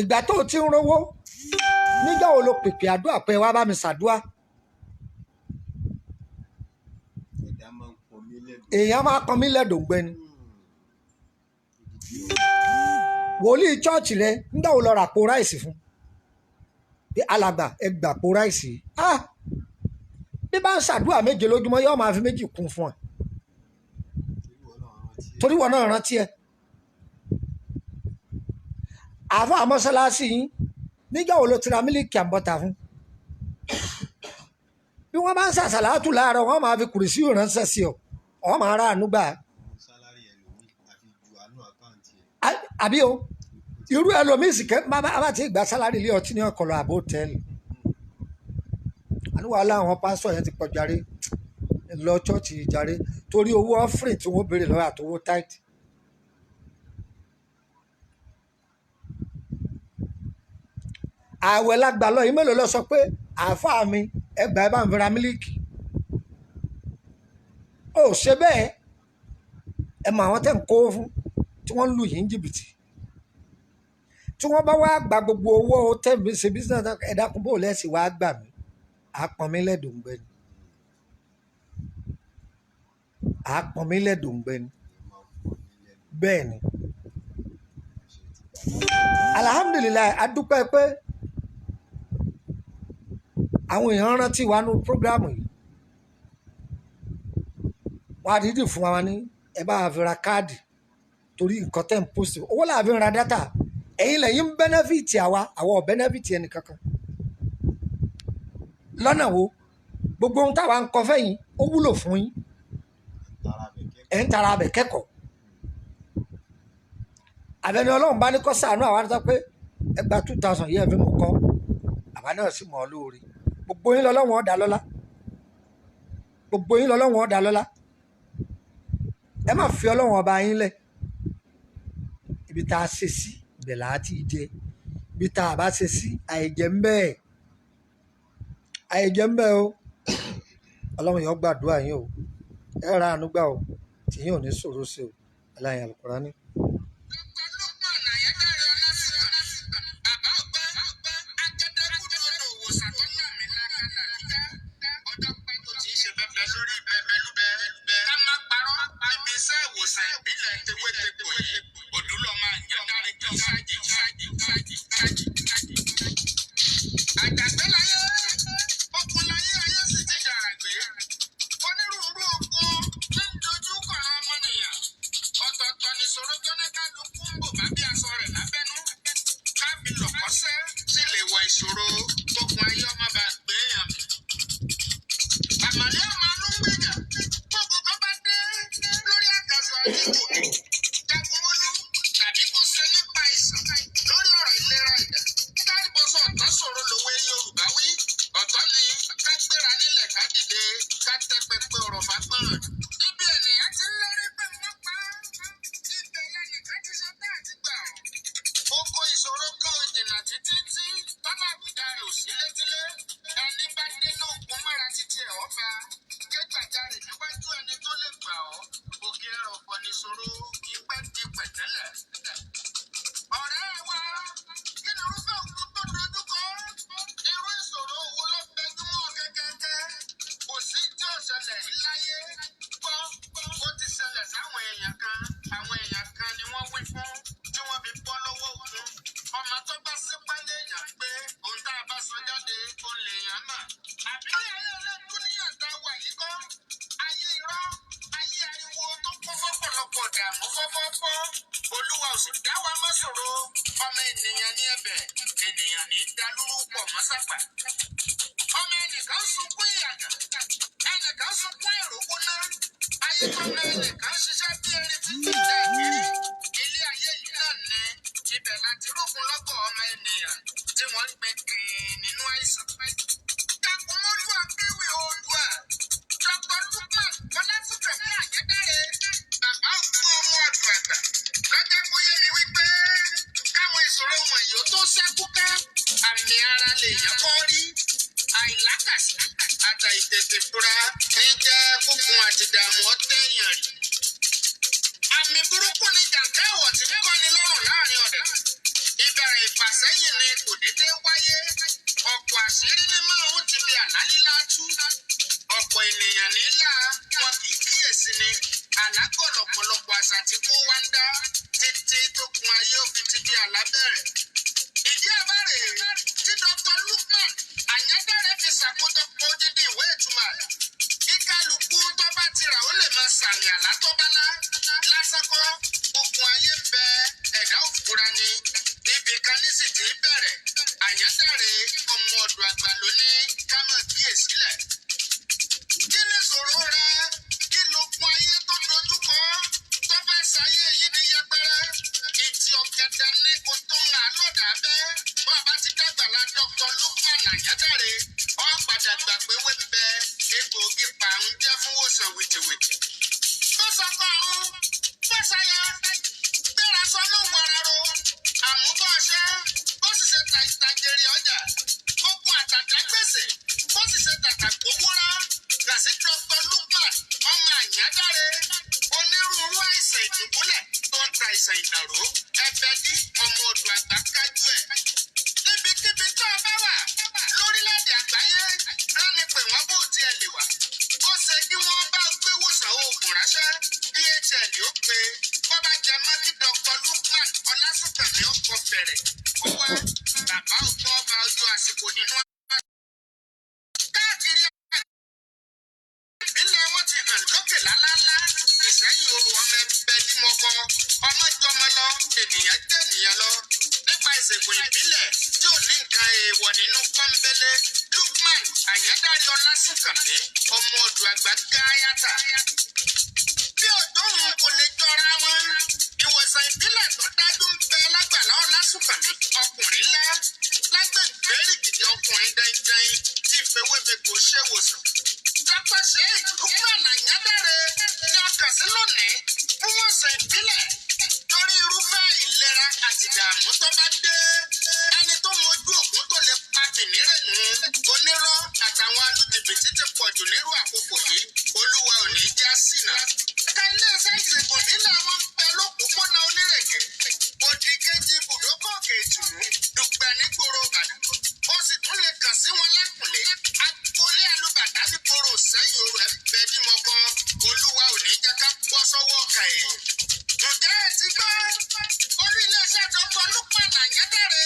ìgbà tó o ti ń rówó nígbà wo lo pèpè àdúrà pé wá bá mi ṣàdúrà èèyàn máa kan mí lẹ́dọ̀ọ́gbẹ́ ni wòlíì chọ́ọ̀chì rẹ nígbà wo lọ rà po ráìsì fún bí alàgbà ẹ gbà po ráìsì bí bá ń ṣàdúrà méje lójúmọ́ yóò máa fi méjì kún fún ẹ torí wọn náà rántí ẹ àáfàá mọ́sálásí yín nígbà wo ló ti ra mílíkì àbọ̀tà fún bí wọ́n bá ń ṣàṣàlátù láàárọ̀ wọ́n máa fi kùrìsí ìránṣẹ́ sí ọ wọ́n máa rà àánú gbà àbí o irú ẹlòmíì sì kẹ́ bá ti gbà sálárì ilé ọtí ní ọkọlọ àbò tẹ́lẹ̀ àníwá láwọn pásítọ̀ yẹn ti pọ̀ jàre lọ chọ́ọ̀chì jàre torí owó ọ́fìrìn tí wọ́n béèrè lọ́wọ́ àtowó táìtì ààwẹ̀ lágbà lọ yìí mélòó lọ sọ pé àáfàá mi ẹgbà ẹ bá ń fira mílíkì ó ṣe bẹ́ẹ̀ ẹ mọ àwọn tẹ́ ń kó fún tí wọ́n ń lù yín jìbìtì tí wọ́n bá wá gba gbogbo owó tẹ̀mí ṣe business ẹ̀dá kún bó lẹ́sìn wá gbà mí àpọ̀n mi lẹ́dùngbẹ́ ni àpọ̀n mi lẹ́dùngbẹ́ ni bẹ́ẹ̀ ni alhamdulilayi adúpẹ́ pé àwọn èèyàn rántí wa ní programu yìí wọ́n á dídì fún wa ní ẹ bá fi ra káàdì torí nǹkan tẹ̀ ń post owó làbí ń ra dátà ẹ̀yin lẹ́yìn ń bẹ́nẹ́fìtì àwa ò bẹ́nẹ́fìtì ẹnì kankan lọ́nà wo gbogbo ohun táwa ń kọ fẹ́yìn ó wúlò fún yín ẹ̀ ń tara abẹ̀ kẹ́kọ̀ọ́ àbẹ̀ni ọlọ́run bá ní kọ́ sàánú àwa ní sọ pé ẹgbàá 2000 yẹ́ fi mú kọ́ àwa náà sì mọ̀ ọ́ lóore gbogbo yín lọ́lọ́run ọ̀dà lọ́lá gbogbo yín lọ́lọ́run ọ̀dà lọ́lá ẹ má fi ọlọ́run ọba yín lẹ̀ ibi tá a ṣe sí ibẹ̀ là á ti jẹ ibi tá a bá ṣe sí àìjẹ́ ń bẹ́ẹ̀ àìjẹ́ ń bẹ́ẹ̀ o ọlọ́run yóò gbàdúrà yín o ẹ ra àánú gbà o tí yín ò ní ṣòro sí o aláìyàn Al-Qur'ani. Olúwa ò sì dá wa mọ́ ṣòro ọmọ ènìyàn ní ẹ̀bẹ̀ ènìyàn ní dalúrú pọ̀ mọ́ sápà. Ọmọ ẹnìkan sunkún ìyàgà ẹnìkan sunkún èròkó náà ayé tọ́mọ ẹnìkan ṣiṣẹ́ bí erin títí dá kiri ilé ayé yìí náà ní ibẹ̀ láti rókun lọ́gọ̀ ọmọ ènìyàn tí wọ́n ń gbé kìn nínú àìsàn. Takumolu akéwì Oòduà Dr. Lukman Ọlátúnbẹ̀mí Àjẹdáre bàbá òkú ọmọ ọdún àgbà lọ́jọ́ kó yé mi wípé káwọn ìṣòro wọ̀nyí ó tó ṣẹ́kù ká àmì ara lèèyàn kọ́ rí àìlákàsí àtàìtètè fura ní jẹ́ kókun àti ìdààmú ọ̀tẹ̀yàn rí. Àmì burúkú ni jàǹkà ẹ̀wọ̀ tí ń kọ́ni lọ́rùn láàrin ọ̀dẹ̀. Ìbẹ̀rẹ̀ ìfàsẹ́yìn ni kò déédéé wáyé. Ọ̀pọ̀ àṣírí ní máa ń ti bí àlálílá tú. Ọ̀pọ̀ ènìyàn nílà wọn kì í kíyèsí ni. Àlágọ̀ lọ̀pọ̀lọpọ̀ àṣà tí kò wá ń dá títí tó kun ayé òfin ti bí àlábẹ̀rẹ̀. Ìdí àbárè tí Dr. Lukman Àyẹ́dáre fi ṣàkójọpọ̀ dídí ìwé ìtumọ̀ àlà. Kíkálukú tó bá ti rà ó lè máa sàmì àlá tó bá lá. Lásán kọ́ okùn ayé ń bẹ ẹ̀dá òfurá ni. Ibì kan ní sì ti bẹ̀rẹ̀. Àyẹ́dáre ọmọ ọ̀dọ̀ àgbà ló ní ká máa kíyèsílẹ̀. Kí ni ìṣòro rẹ? Kí lókun ayé tó dojúkọ? Tó fẹ́ ṣayé yìí ní yẹpẹrẹ. Ìtì ọ̀gẹ̀dẹ̀ ní kò tó ń là lọ́dà bẹ́. Bàbá ti dàgbàlá Dr. Lukman Àyẹ́dáre. Ó padà gbà pé wé ń bẹ egbòogi pàrún jẹ́ fún wòsàn wìtìwìtì. Tó sọ fọ́ọ̀rún, tó ṣayẹ, gbéra sọ ní wàràrò. Àmúbọ̀ṣẹ́, bó sì ṣe ta ìtajèrè ọjà. Gbogbo àtàjà gbèsè, bó sì ṣe tàtà gbówórá. Gàsí Dr. Lukman ọmọ Àyẹ́dáre. Onírúurú àìsàn ìdùbúlẹ̀ tó ń ta ìsàn ìdàrú ẹgbẹ́ dí ọmọ odò àgbà kájú ẹ̀. Níbikíbi tó o bá wà lórílẹ̀‐èdè àgbáyé ránni pé wọ́n bó tiẹ̀ lè wà. Ó ṣe kí wọ́n bá gbé wòsàn oògùn ránṣẹ́ DHL ó pe bó bá jẹ mọ́ kí Dr. Lukman Ọlásùnkànmí ó kọ fẹ̀rẹ̀. Ó wá bàbá ògbọ́n ọba ojú àsìkò nínú káàkiri ìpínlẹ̀ wọn ti hàn lókè lálálá. Ìsẹ́yìn oru ọmọ ẹgbẹ́ tí mo kọ ọmọ jọmọ lọ ènìyàn jẹ́ ènìyàn lọ. Nípa ìṣègùn ìbílẹ̀ tí ò ní nǹkan èèwọ̀ nínú pọ́nbélé Lukman Àyádárí Ọlásùnkànmí ọmọ odò àgbà gáyàtà. Bí òdòrùn kò lè jọra wọn, ìwòsàn ìbílẹ̀ tó dájú ń bẹ lágbàlá Ọlásùnkànmí ọkùnrin ńlá lágbègbè rìgìdì ọkùnrin dẹ́ndẹ́n tí ìfẹ́wébẹ̀kọ ṣèwòsàn. Dr. Sheikh Lukman Àyádárí ni ọkàn sí lónìí fún wòsàn ìbílẹ̀ torí irúfẹ́ ìlera àti ìdààmú tó bá dé. Ẹni tó mojú ògùn tó lè pa kìnìún onírọ́ àtàwọn alùjìbìtì ti pọ̀jù nírú àkókò yìí. Olúwa ò ní já sínà. Ẹ̀ka ilé-iṣẹ́ ìṣègùn nílẹ̀ wọn bẹ lópòpónà Onírèké. Òdì kejì ibùdókọ̀ òkè ìtùnú Dùgbẹ̀ nígboro Ìbàdàn. Ó sì tún lè kàn sí wọn lákùnlé. Agboolé alùbàdà nígboro Ìsẹ́yìn Orò ẹ̀bẹ̀ bí mo kọ́. Olúwa ò ní jẹ́ ká bọ́ sọ́wọ́ ọ̀kà èèyàn. Ǹjẹ́ ẹ ti gbọ́? Olú iléeṣẹ́ Dr. Lukman Àyádárí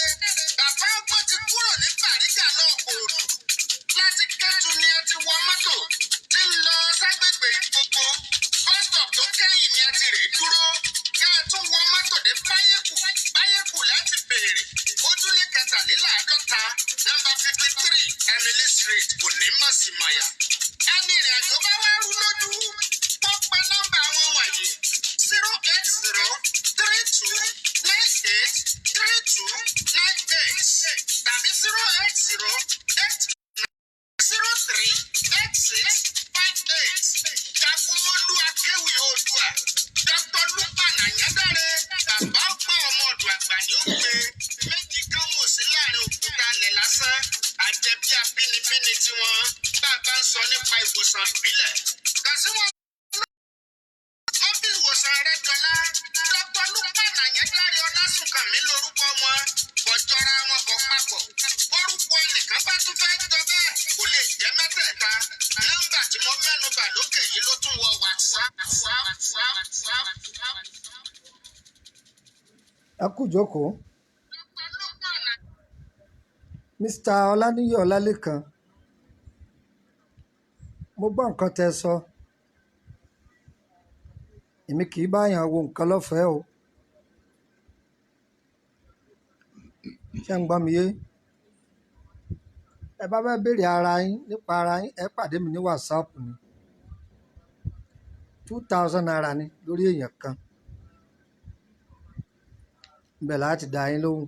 bàbá ọgbọ́n ti kúrò ní Bàrígà náà Kòròdú. Láti Kétu ni ẹ ti wọ mọ́tò tí ń lọ ságbègbè gbogbo. Bọ́sítọ̀p tó kẹ́yìn ni ẹ ti rè dúró. Kẹ́ ẹ tún wọ mọ́tò dé Báyẹ̀kù láti béèrè. Ojúlé 53, nọ́mbà 53 Emily Street, Onímọ̀símọ̀yà. Ẹni ìrìn àjò bá wá rú lójú. Wọ́n pe nọ́mbà wọn wọ̀nyí 08032983298 tàbí 080038658. Jagunmólú akéwì Oòduà Dr. Lukman Àyádárí bàbá ọgbọ́n ọmọ ọdún àgbà ni ó gbé. Méjì kan wò sí láàrin òkúta alẹ̀ lásán. Àjẹbí abínibíni tiwọn bàbá ń sọ nípa ìwòsàn ìbílẹ̀. Kàn sí wọn wọ́n bí ìwòsàn rẹ̀ jọlá. Dr. Lukman Àyádárí Ọlásùnkànmí lórúkọ wọn. Kọjọra wọn kọ papọ̀. Orúkọ ẹnìkan bá tún fẹ́ jọ bẹ́ẹ̀ kò lè jẹ́ mẹ́tẹ̀ẹ̀ta. Nọ́mbà tí mo mẹ́nu bà lókè yìí ló tún wọ WhatsApp. ẹ kú jókòó. Mr. Ọláníyì Ọlálékan, mo gbọ́ nǹkan tẹ́ sọ. Èmi kì í báyàn wo nǹkan lọ́fẹ̀ẹ́ o. Ṣé ń gbọ́ mi yé? Ẹ bá fẹ́ béèrè ara yín nípa ara yín, ẹ pàdé mi ní WhatsApp ni. 2000 naira ni lórí èèyàn kan. Ibẹ̀ láti dá yín lóhùn.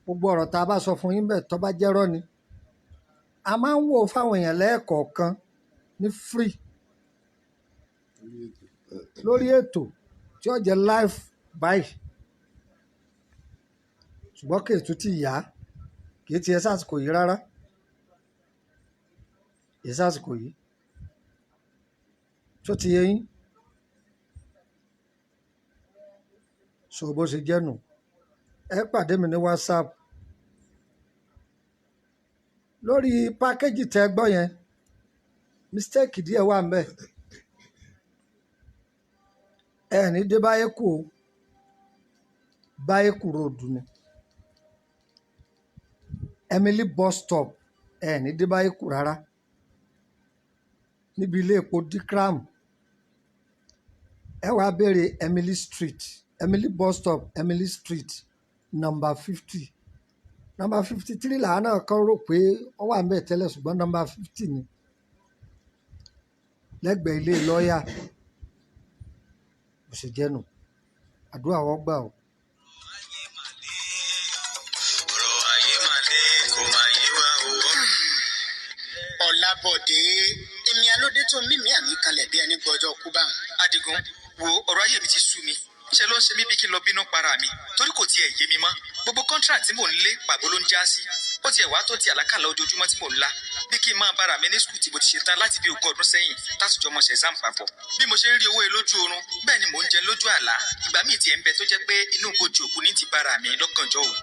Gbogbo ọ̀rọ̀ tá a bá sọ fún yín bẹ́ẹ̀ tó bá jẹ́rọ́ ni. A máa ń wò fáwọn èèyàn lẹ́ẹ̀kọ̀ọ̀kan ní free lórí ètò tí ó jẹ́ live báyìí. Ṣùgbọ́n kì í tún ti yá. Kì í ti ẹ sásìkò yìí rárá. Kì í sásìkò yìí. Tó ti yé yín. So bó ṣe jẹ́ nù. Ẹ pàdé mi ní WhatsApp. Lórí pákéjì tẹ́ gbọ́ yẹn, mistake díẹ̀ wà ńbẹ̀. Ẹ ní dé Báyẹ̀kù o. Báyẹ̀kù road ni. Emily bus stop. Ẹ ní dé Báyẹ̀kù rárá. Níbi ilé epo Dikram. Ẹ wá béèrè Emily Street. Emily bus stop, Emily Street, number 50. Number 53 làánà kan rò pé ó wà ńbẹ̀ tẹ́lẹ̀ ṣùgbọ́n number 50 ni. Lẹ́gbẹ̀ẹ́ ilé lọ́ọ̀yà. Bó ṣe jẹ́ nù. Àdúrà wọ́n gbà o. Ọlábọ̀dé Ènìyàn ló dé tó mímí àmì kanlẹ̀ bí ẹni gbọ́jọ́ kú bá. Adigun, wo ọ̀rọ̀ ayé mi ti sú mi. Ṣé ló ń ṣe mí bí kí n lọ bínú para mi? Torí kò tiẹ̀ yé mi mọ́. Gbogbo contract tí mò ń lé pàbó ló ń já sí. ó tiẹ̀ wá tó ti àlákàlà ojoojúmọ́ tí mò ń lá bí kí n máa bára mi ní skul tí mo ti ṣe tán láti bí 20 ọdún sẹ́yìn tásùjọ́ mọ̀ ṣe exam papọ̀ bí mo ṣe ń rí owó lójú oorun bẹ́ẹ̀ ni mò ń jẹ lójú àlá ìgbà míì tiẹ̀ ń bẹ tó jẹ́ pé inú ibojì òkú ní ti bára mi lọ́gànjọ́ òru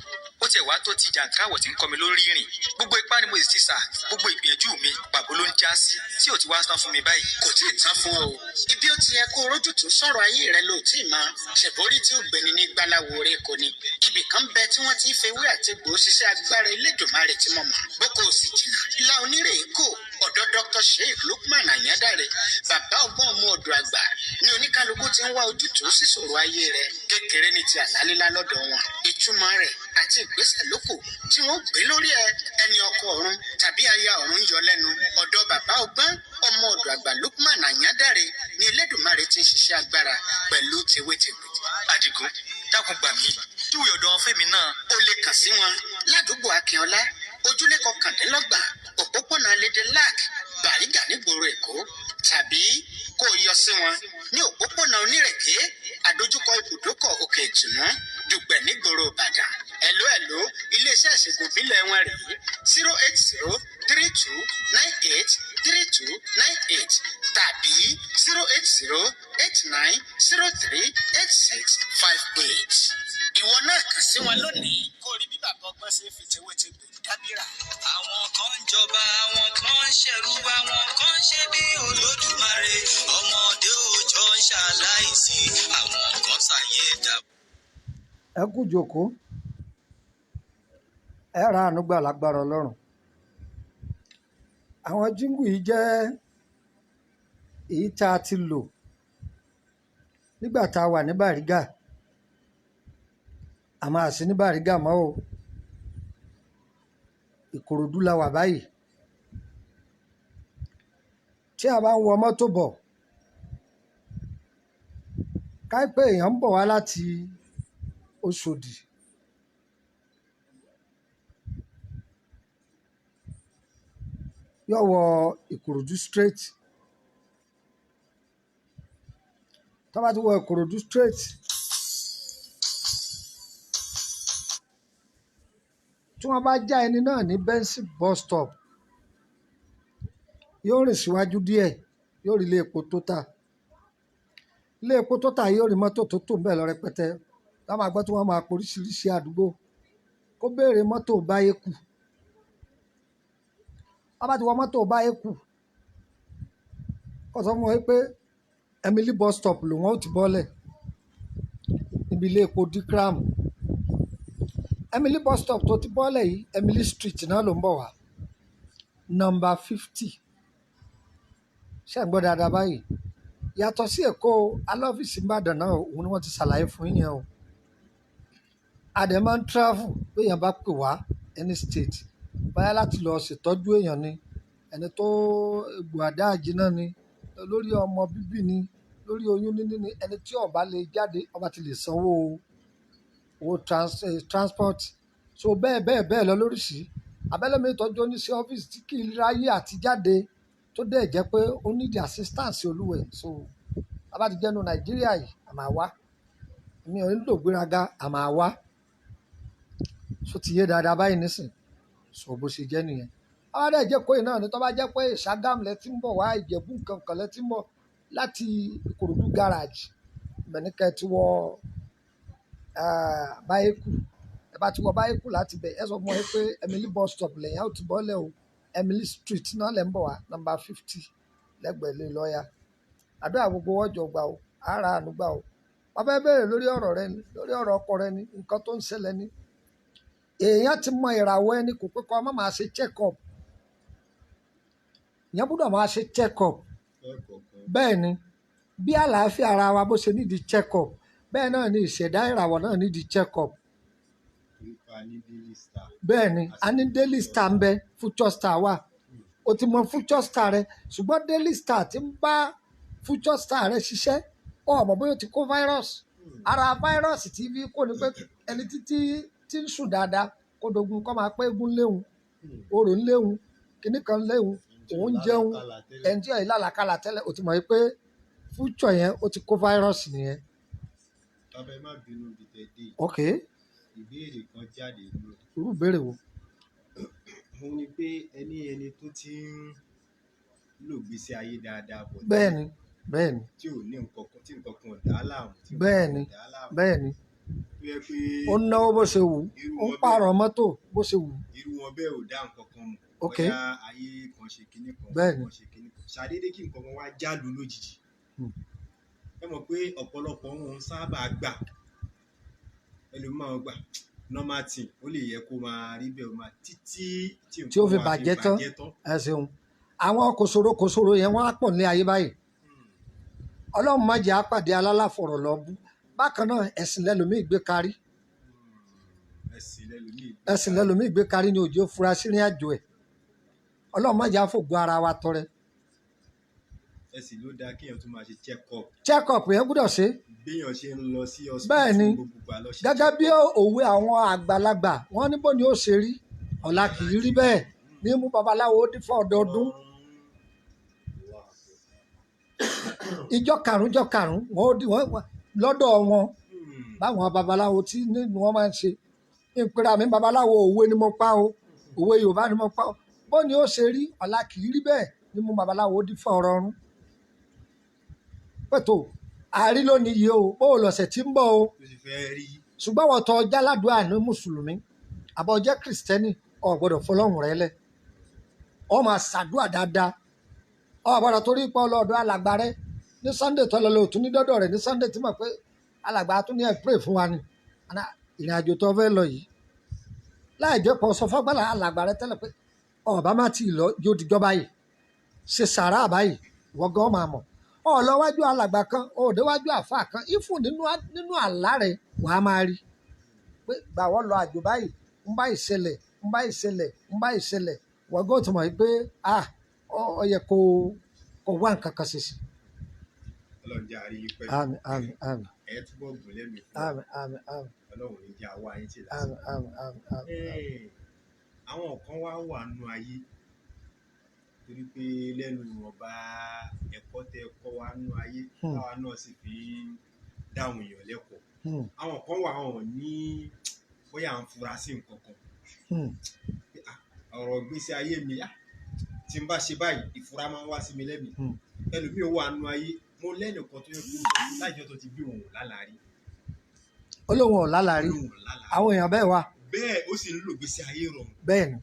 ó tiẹ̀ wá tó ti jàǹkáwọ̀ tí ń kọ́ mi lórí ìrìn gbogbo ipá ni mo sì ti sà gbogbo ìgbìyànjú mi pàbó ló ń já sí tí ò ti wá tán fún mi báyìí. Kò tí ì tán fún ọ. Ibi ó ti yẹ kó rójú tó sọ̀rọ̀ ayé rẹ ló tí ì mọ. Ṣèbórí tí ó gbéni ní gbáláwo rẹ kò ní. Ibì kan bẹ tí wọ́n ti ń fewé àti egbò ṣiṣẹ́ agbára Elédùmarè tí mo mọ̀. Boko ò sì jìnnà. Ilá onírè kò ọ̀dọ̀ Dr. Sheikh Lukman Ayandare. Bàbá ọgbọ́n ọmọ ọ̀dọ̀ àgbà ní oníkálukú ti ń wá ojútùú sí ìṣòro ayé rẹ. Kékeré ní ti àlálélá lọ́dọ̀ wọn. Ìtumọ̀ rẹ̀ àti ìgbésẹ̀ lóko tí wọ́n gbé lórí ẹni ọkọ ọ̀run tàbí aya ọ̀run yọ lẹ́nu. Ọ̀dọ̀ bàbá ọgbọ́n ọmọ ọ̀dọ̀ àgbà Lukman Ayandare ní Elédùmarè ti ń ṣiṣẹ́ agbára pẹ̀lú tewétegbò. Àdìgún dákun gbà mí júwe ọ̀dọ̀ wọn fẹ́mi náà. O lè kàn sí wọn ládùúgbò Akínọlá ojúlé 29 òpópónà Lédè Lac Bàrígà nígboro Èkó tàbí kó o yọ sí wọn ní òpópónà Onírèké àdójúkọ ibùdókọ̀ Òkè Ìtùnú Dùgbẹ̀ nígboro Ìbàdàn. Ẹ̀ló iléeṣẹ́ ìṣègùn ìbílẹ̀ wọn rèé 08032983298 tàbí 08089038658. Ìwọ náà kàn sí wọn lónìí kó rí bí bàbá ọgbọ́n ṣe fi tewétegbò dábìrà. Àwọn kan ń jọba, àwọn kan ń ṣẹ̀rú, àwọn kan ń ṣe bí Olódùmarè. Ọmọdé òòjọ́ ń ṣaláìsí, àwọn kan ṣàyè dà. ẹ kú jókòó ẹ ra àánú gbà lágbára Ọlọ́run. àwọn jíngù yìí jẹ́ èyí tá a ti lò nígbà tá a wà ní Bàrígà àmọ́ àsí ní Bàrígà mọ́ o Ìkòròdú la wà báyìí. tí a bá ń wọ mọ́tò bọ̀ káìpẹ́ èèyàn ń bọ̀ wá láti Òṣòdì yóò wọ Ìkòròdú straight. tó bá ti wọ Ìkòròdú straight tí wọ́n bá já ẹni náà ní Benson bus stop yóò rìn síwájú díẹ̀ yóò rí ilé epo Total. ilé epo Total yóò rí mọ́tò tó tò ń bẹ̀ lọ rẹpẹtẹ láwọn àgbọ̀ tí wọ́n máa pọ̀ oríṣiríṣi àdúgbò kó béèrè mọ́tò Báyékù. wọ́n bá ti wọ mọ́tò Báyékù kó sọ fún wọn pé Emily bus stop lòun ó ti bọ́lẹ̀ níbi ilé epo Dikram. Emily bus stop tó ti bọ́lẹ̀ yìí Emily street náà ló ń bọ̀ wá nọ́mbà 50. ṣé ń gbọ́ dáadáa báyìí yàtọ̀ sí Èkó alọ́fíìsì Ìbàdàn náà òun ni wọ́n ti ṣàlàyé fún yín o. àdẹ̀ máa ń travel béèyàn bá pè wá any state báyá láti lọ ṣètọ́jú èèyàn ni ẹni tó egbò àdá àjínà ni lórí ọmọ bíbí ni lórí oyún níní ni ẹni tí ó bá lè jáde ó bá ti lè sanwó owó transport so bẹ́ẹ̀ lọ lóríṣìí. abẹ́lẹ́mi ìtọ́jú oníṣẹ́ ọ́fíìsì tí kì í ráyè àti jáde tó dẹ̀ jẹ́ pé ó ní the assistance olúwẹ̀ so abá ti jẹ́nu Nàìjíríà yìí àmà wá mi ò ń lò gbéraga àmà wá so ti yé dáadáa báyìí nísìn so bó ṣe jẹ́ nìyẹn. àwọn adé jẹ́ kóyè náà ni tó bá jẹ́ pé Ṣàgámù lẹ ti ń bọ̀ wá Ìjẹ̀bú nǹkan kan lẹ ti ń bọ̀ láti Ìkòròdú garage ìbẹ̀nìkẹ́ ti wọ Báyékù. ẹ bá ti wọ Báyékù láti bẹ̀ ẹ sọ fún wọn pé Emily bus stop lẹ́yìn ó ti bọ́lẹ̀ o Emily street náà lẹ́ ń bọ̀ wá nọ́mbà 50 lẹ́gbẹ̀ẹ́ ilé lọ́ọ̀yà. àdúrà gbogbo ọjọ́ gbà o ara àánú gbà o. wọ́n fẹ́ bẹ̀rẹ̀ lórí ọ̀rọ̀ rẹ ni lórí ọ̀rọ̀ ọkọ rẹ ni nǹkan tó ń ṣẹlẹ̀ ni. èèyàn ti mọ ìràwọ̀ ẹni kò pé kó ọmọ máa ṣe check up. èèyàn gbọ́dọ̀ máa ṣe check up. bẹ́ẹ̀ ni bí àlàáfíà ara wa bó ṣe nídìí check up bẹ́ẹ̀ náà ni ìṣẹ̀dá ìràwọ̀ náà nídìí check up. bẹ́ẹ̀ ni a ní daily star ń bẹ future star wà o ti mọ future star rẹ ṣùgbọ́n daily star ti ń bá future star rẹ ṣiṣẹ́ ọmọ bóyá o ti kó virus ara virus tí bí kò ní pé ẹni tí ń sùn dáadáa kó dogun kó máa pé egun léhun orò ń léhun kinní kan léhun òun jẹun ẹni tí ò lálàkàlà tẹ́lẹ̀ o ti mọ̀ pé future yẹn o ti kó virus nìyẹn. bàbá ẹ má bínú bí tẹ dé. ok ìbéèrè kan jáde lọ. irú ìbéèrè wo. òun ni pé ẹni tó ti ń lò gbèsè ayé dáadáa bọ̀ bẹ́ẹ̀ni bẹ́ẹ̀ni tí ò ní nǹkan kan tí nǹkan kan ò dá láàmú tí nǹkan kan bẹ́ẹ̀ni ò dá láàmú bẹ́ẹ̀ni tó yẹ pé ó ń náwó bó ṣe wù ó ń pààrọ̀ mọ́tò bó ṣe wù. irú wọn bẹ́ẹ̀ ò dá nǹkan kan mọ̀ Ok. bóyá ayé kan ṣe kinní kan Bẹ́ẹ̀ni. kan ṣe kinní kan ṣàdédé kí nǹkan kan wá jálu lójijì Hmm. ẹ mọ̀ pé ọ̀pọ̀lọpọ̀ wọn sábà gbà ẹlòmíràn gbà normal thing ó lè yẹ kó máa rí bẹ́ẹ̀ ó máa títí tí tí ó fi bàjẹ́ tán ẹ ṣeun àwọn kòsòrò yẹn wọ́n á pọ̀ ní ayé báyìí ọlọ́run má jẹ́ àpàdé alálàfọ̀rọ̀ lọ bú bákan náà ẹ̀sìn lẹ́lòmíì gbé kárí ẹ̀sìn lẹ́lòmíì gbé kárí ní òjò fura sí ní àjò ẹ̀ ọlọ́run má jẹ́ àfògbó ara wa tọrẹ. ẹ̀sìn ló dáa kéèyàn tún máa ṣe check up yẹn gbọ́dọ̀ ṣe béèyàn ṣe ń lọ sí bẹ́ẹ̀ ni gbogbo ìgbà lọ ṣe gẹ́gẹ́ bí òwe àwọn àgbàlagbà wọ́n ní bó ni ó ṣe rí ọ̀la kì í rí bẹ́ẹ̀ ní mú babaláwo dífá ọdọọdún ìjọ karùn-ún wọ́n lọ́dọ̀ wọn báwọn babaláwo tí nínú wọn máa ń ṣe ìpínlẹ̀ àmì babaláwo òwe ni mo pa o òwe Yorùbá ni mo pa o bó ni ó ṣe rí ọ̀la kì í rí bẹ́ẹ̀ ní mú babaláwo dífá ọ̀rọ̀ ọ̀run pẹ̀tọ́ àárí lónìí yìí o ó lọ̀sẹ̀ tí ń bọ̀ o ṣùgbọ́n wọ́n tọ́ jáládùá ní mùsùlùmí àbọ̀ jẹ́ kìrìsìtẹ́nì o gbọ́dọ̀ fọlọ́run rẹ lẹ̀ o máa ṣàdúà dáadáa o gbọ́dọ̀ torí pé ọlọ́ọ̀dọ́ alàgbà rẹ ní Sunday tọ́lọ́ lọ òtún ní dọ́dọ̀ rẹ ní Sunday tí mọ̀ pé alàgbà tún ní ẹ̀ pray fún wa ni ìrìn àjò tó fẹ́ lọ yìí láì jẹ́ pọ̀ sọ fọ́gbàlà alàgbà rẹ tẹ́lẹ̀ pé ọ̀bá má ti lọ yóò dijọ́ báyìí ṣe sàrà báyìí wọ́n gan máa mọ̀ ọlọ́wájú alàgbà kan òdewájú àfáà kan ìfún nínú àlá rẹ̀ wàá máa rí pé gbà wọ́n lọ àjò báyìí ń bá ìṣẹ̀lẹ̀ wọ́n gbọ́ tó mọ̀ pé ó yẹ kó wá nǹkan kan ṣe sí. Ọlọ́run jẹ́ àrí yín pẹ́ àmín ẹ túbọ̀ gùn lẹ́mìí fún àmín Ọlọ́run ní jẹ́ àwa yín ti lásìkò. àwọn kan wá wà nù ayé torí pé lẹ́nu ìwọ̀nba ẹ̀kọ́ tẹ kọ́ wa nù ayé táwa náà sì fi dáhùn èèyàn lẹ́kọ̀ọ́ àwọn kan wà wọn ní bóyá à ń fura sí nǹkan kan ọ̀rọ̀ ìgbésí ayé mi tí n bá ṣe báyìí ìfura máa ń wá sí mi lẹ́mìí ẹlòmíì wà nù ayé mo lẹ́nìkan tó yẹ kó láìjọ́ tó ti bí òun lálàárí. ó lóun ò lálàárí àwọn èèyàn bẹ́ẹ̀ wà. bẹ́ẹ̀ ó sì ń lò ìgbésí ayé rọrùn. bẹ́ẹ̀ ni.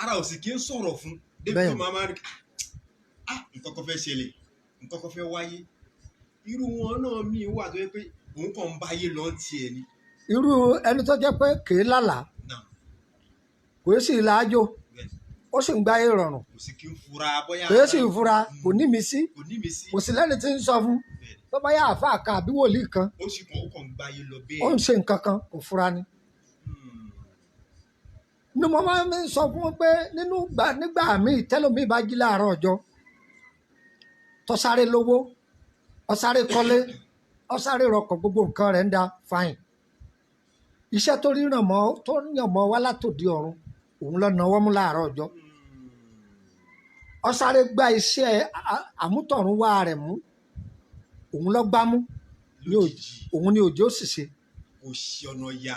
ara ò sì kí ń sọ̀rọ̀ fún débi tó máa rí nǹkan kan fẹ́ ṣẹlẹ̀ nǹkan kan fẹ́ wáyé irú wọn náà míì wà tó yẹ pé òun kàn ń báyé lọ tiẹ̀ ni. irú ẹni tó jẹ́ pé kèé lálàá kò sì láàjò ó sì ń gbáyé rọrùn kò sì kí ń fura bóyá kò sì ń fura kò ní mi sí kò sì lẹ́ni tí ń sọ fún tó bá yá àáfàá kan àbí wòlíì kan ó sì kàn ó kàn ń gbáyé lọ bẹ́ẹ̀ ó ń ṣe nǹkan kan kò fura ni. ni mo máa ń sọ fún wọn pé nígbà míì tẹ́lómi bá jí láàárọ̀ ọjọ́ tó sáré lówó ó sáré kọ́lé ó sáré rọkọ̀ gbogbo nǹkan rẹ̀ ń da fine iṣẹ́ tó yàn mọ́ wá látòdì ọ̀run òun lọ náwó mú láàárọ̀ ọjọ́ ó sáré gba iṣẹ́ àmútọ̀runwá rẹ̀ mú òun lọ gbámú òun ni òjò ṣìṣe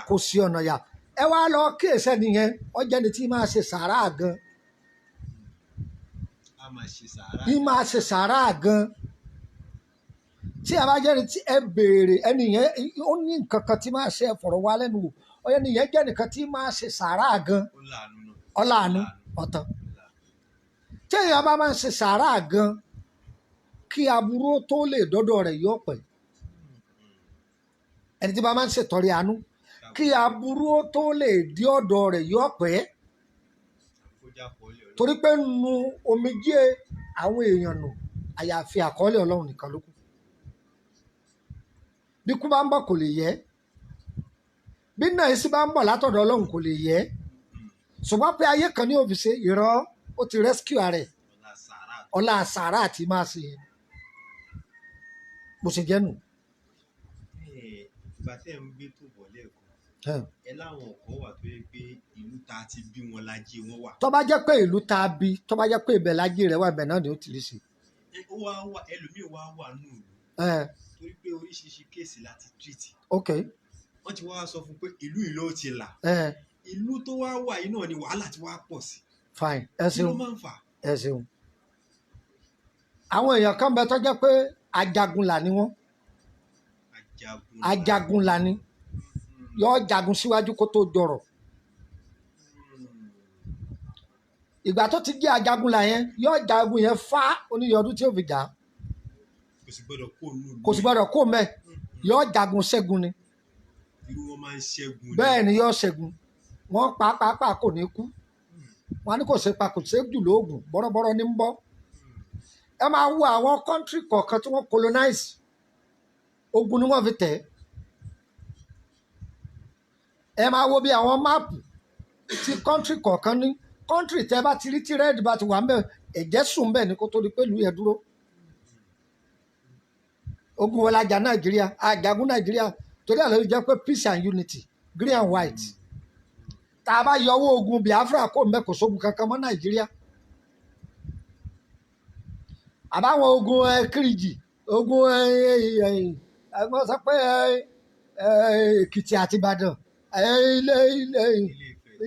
kò sí ọ̀nà yà ẹ wá lọ kíyèsí nìyẹn ọjà ni tí máa ṣe sàárà gan máa ṣe sàárà gan tí a bá jẹ́ ni tí ẹ béèrè ẹnìyẹn ó ní nǹkan kan tí máa ṣe ẹ̀fọ̀rọ̀ wá lẹ́nu wò ọyẹ nìyẹn jẹ́ nìkan tí máa ṣe sàárà gan ọ̀làánú ọ̀tàn tí èèyàn bá máa ń ṣe sàárà gan kí aburú tó lè dọ́dọ̀ rẹ̀ yọ pẹ̀ ẹni tí bá máa ń ṣètọrẹ àánú kí aburú tó lè dí ọ̀dọ̀ rẹ̀ yọ pẹ́ torí pé nu omijé àwọn èèyàn nù àyàfi àkọọ́lẹ̀ Ọlọ́run nìkan ló kù bí kú bá ń bọ̀ kò lè yẹ bí náà yìí sì bá ń bọ̀ látọ̀dọ̀ Ọlọ́run kò lè yẹ ṣùgbọ́n pé ayé kan ní òfìsè ìrọ́ ó ti rescue rẹ̀ ọlá sàárà àti máa ṣe yẹn bó ṣe jẹ́ nù. ìgbà tẹ́ ń gbé tó bọ̀ lẹ́ẹ̀kan ẹ láwọn ọ̀kan wà tó yẹ pé ìlú ta ti bí wọn lájẹ wọn wà. tó bá jẹ́ pé ìlú ta bí tó bá jẹ́ pé ibẹ̀ lájẹ rẹ̀ wà ibẹ̀ náà ni ó ti rí sí. ó wá wà ẹlòmíì wá wà nù torí pé oríṣiríṣi kéèsì láti tírìtì. ok. wọ́n ti wá sọ fún pé ìlú ìlú ó ti là ìlú tó wá wà yìí náà ni wàhálà ti wá pọ̀ sí. fine ẹ kí ló ṣeun máa ń fà á? ẹ ṣeun. àwọn èèyàn kan bẹ tó jẹ́ pé ajagunlà ni wọ́n ajagunlà ni yóò jagun síwájú kó tó jọrọ̀. ìgbà tó ti jẹ́ ajagunlà yẹn yóò jagun yẹn fá oníyẹ ọdún tí ó fi jà á. kò sì gbọ́dọ̀ kó nù. kò sì gbọ́dọ̀ kó mẹ́ yóò jagun ṣẹ́gun ni. irú wọn máa ń ṣẹ́gun. bẹ́ẹ̀ ni yóò ṣẹ́gun wọ́n pàápàá kò ní kú wọ́n ní kò ṣe pa kò ṣe jù lóògùn bọ́rọ́bọ́rọ́ ní ń bọ́. ẹ máa wo àwọn kọ́ńtírì kọ̀ọ̀kan tí wọ́n colonize ogun ni wọ́n fi tẹ̀. ẹ máa wo bí àwọn máàpù tí kọ́ńtírì kọ̀ọ̀kan ní kọ́ńtírì tẹ́ bá ti rí tí rẹ́ẹ̀dì bá ti wà ń bẹ̀ ẹ̀jẹ̀ sùn bẹ́ẹ̀ ni kó tó di pé ìlú yẹn dúró. ogun wọlé ajá nàìjíríà àjàgún nàìjíríà torí àlọ́ yìí jẹ́ pé peace and unity green and white. tá a bá yọwọ́ ogun biafra kó mbẹ́ kò sógun kankan mọ́ nàìjíríà. àbáwọn ogun kiriji ogun wọ́n sọ pé èkìtì àti ìbàdàn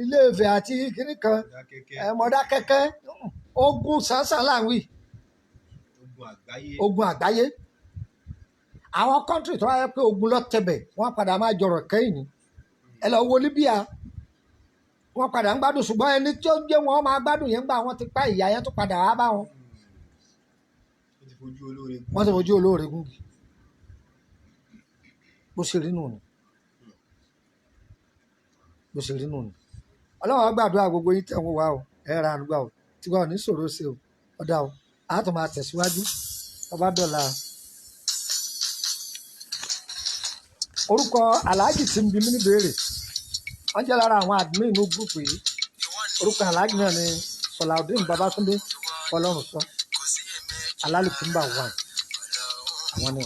ilé Ifẹ̀ àti kiri kan Mọdákẹ́kẹ́ ogun sánsan láwìn ogun àgbáyé. àwọn kọ́ńtírì tó wáyé pé ogun lọ tẹ̀bẹ̀ wọ́n padà máa jọrọ̀ kẹ́yìn ni. ẹ lọ wo Libya wọ́n padà ń gbádùn ṣùgbọ́n ẹni tí ó jẹ́ wọn máa gbádùn yẹn gbà wọ́n ti pa ìyá yẹn tó padà wá bá wọn. wọ́n ti fojú olóore gúngi bó ṣe rí nù ni bó ṣe rí nù ni. ọlọ́run gbàdúrà gbogbo yín tẹ̀ wọ́n wá o ẹ ra àdúgbà o tí wọ́n ní sọ̀rọ̀ ṣe o ọ̀dà o a tún máa tẹ̀síwájú ọba dọ̀la. orúkọ aláàjì tí ń bi mí níbèrè wọ́n jẹ́ lára àwọn admin inú gúrùpù yìí orúkọ aláàjì náà ni Sọláudeen Babátúndé Fọlọ́run sọ Alálùkùmbà 1 àwọn ni.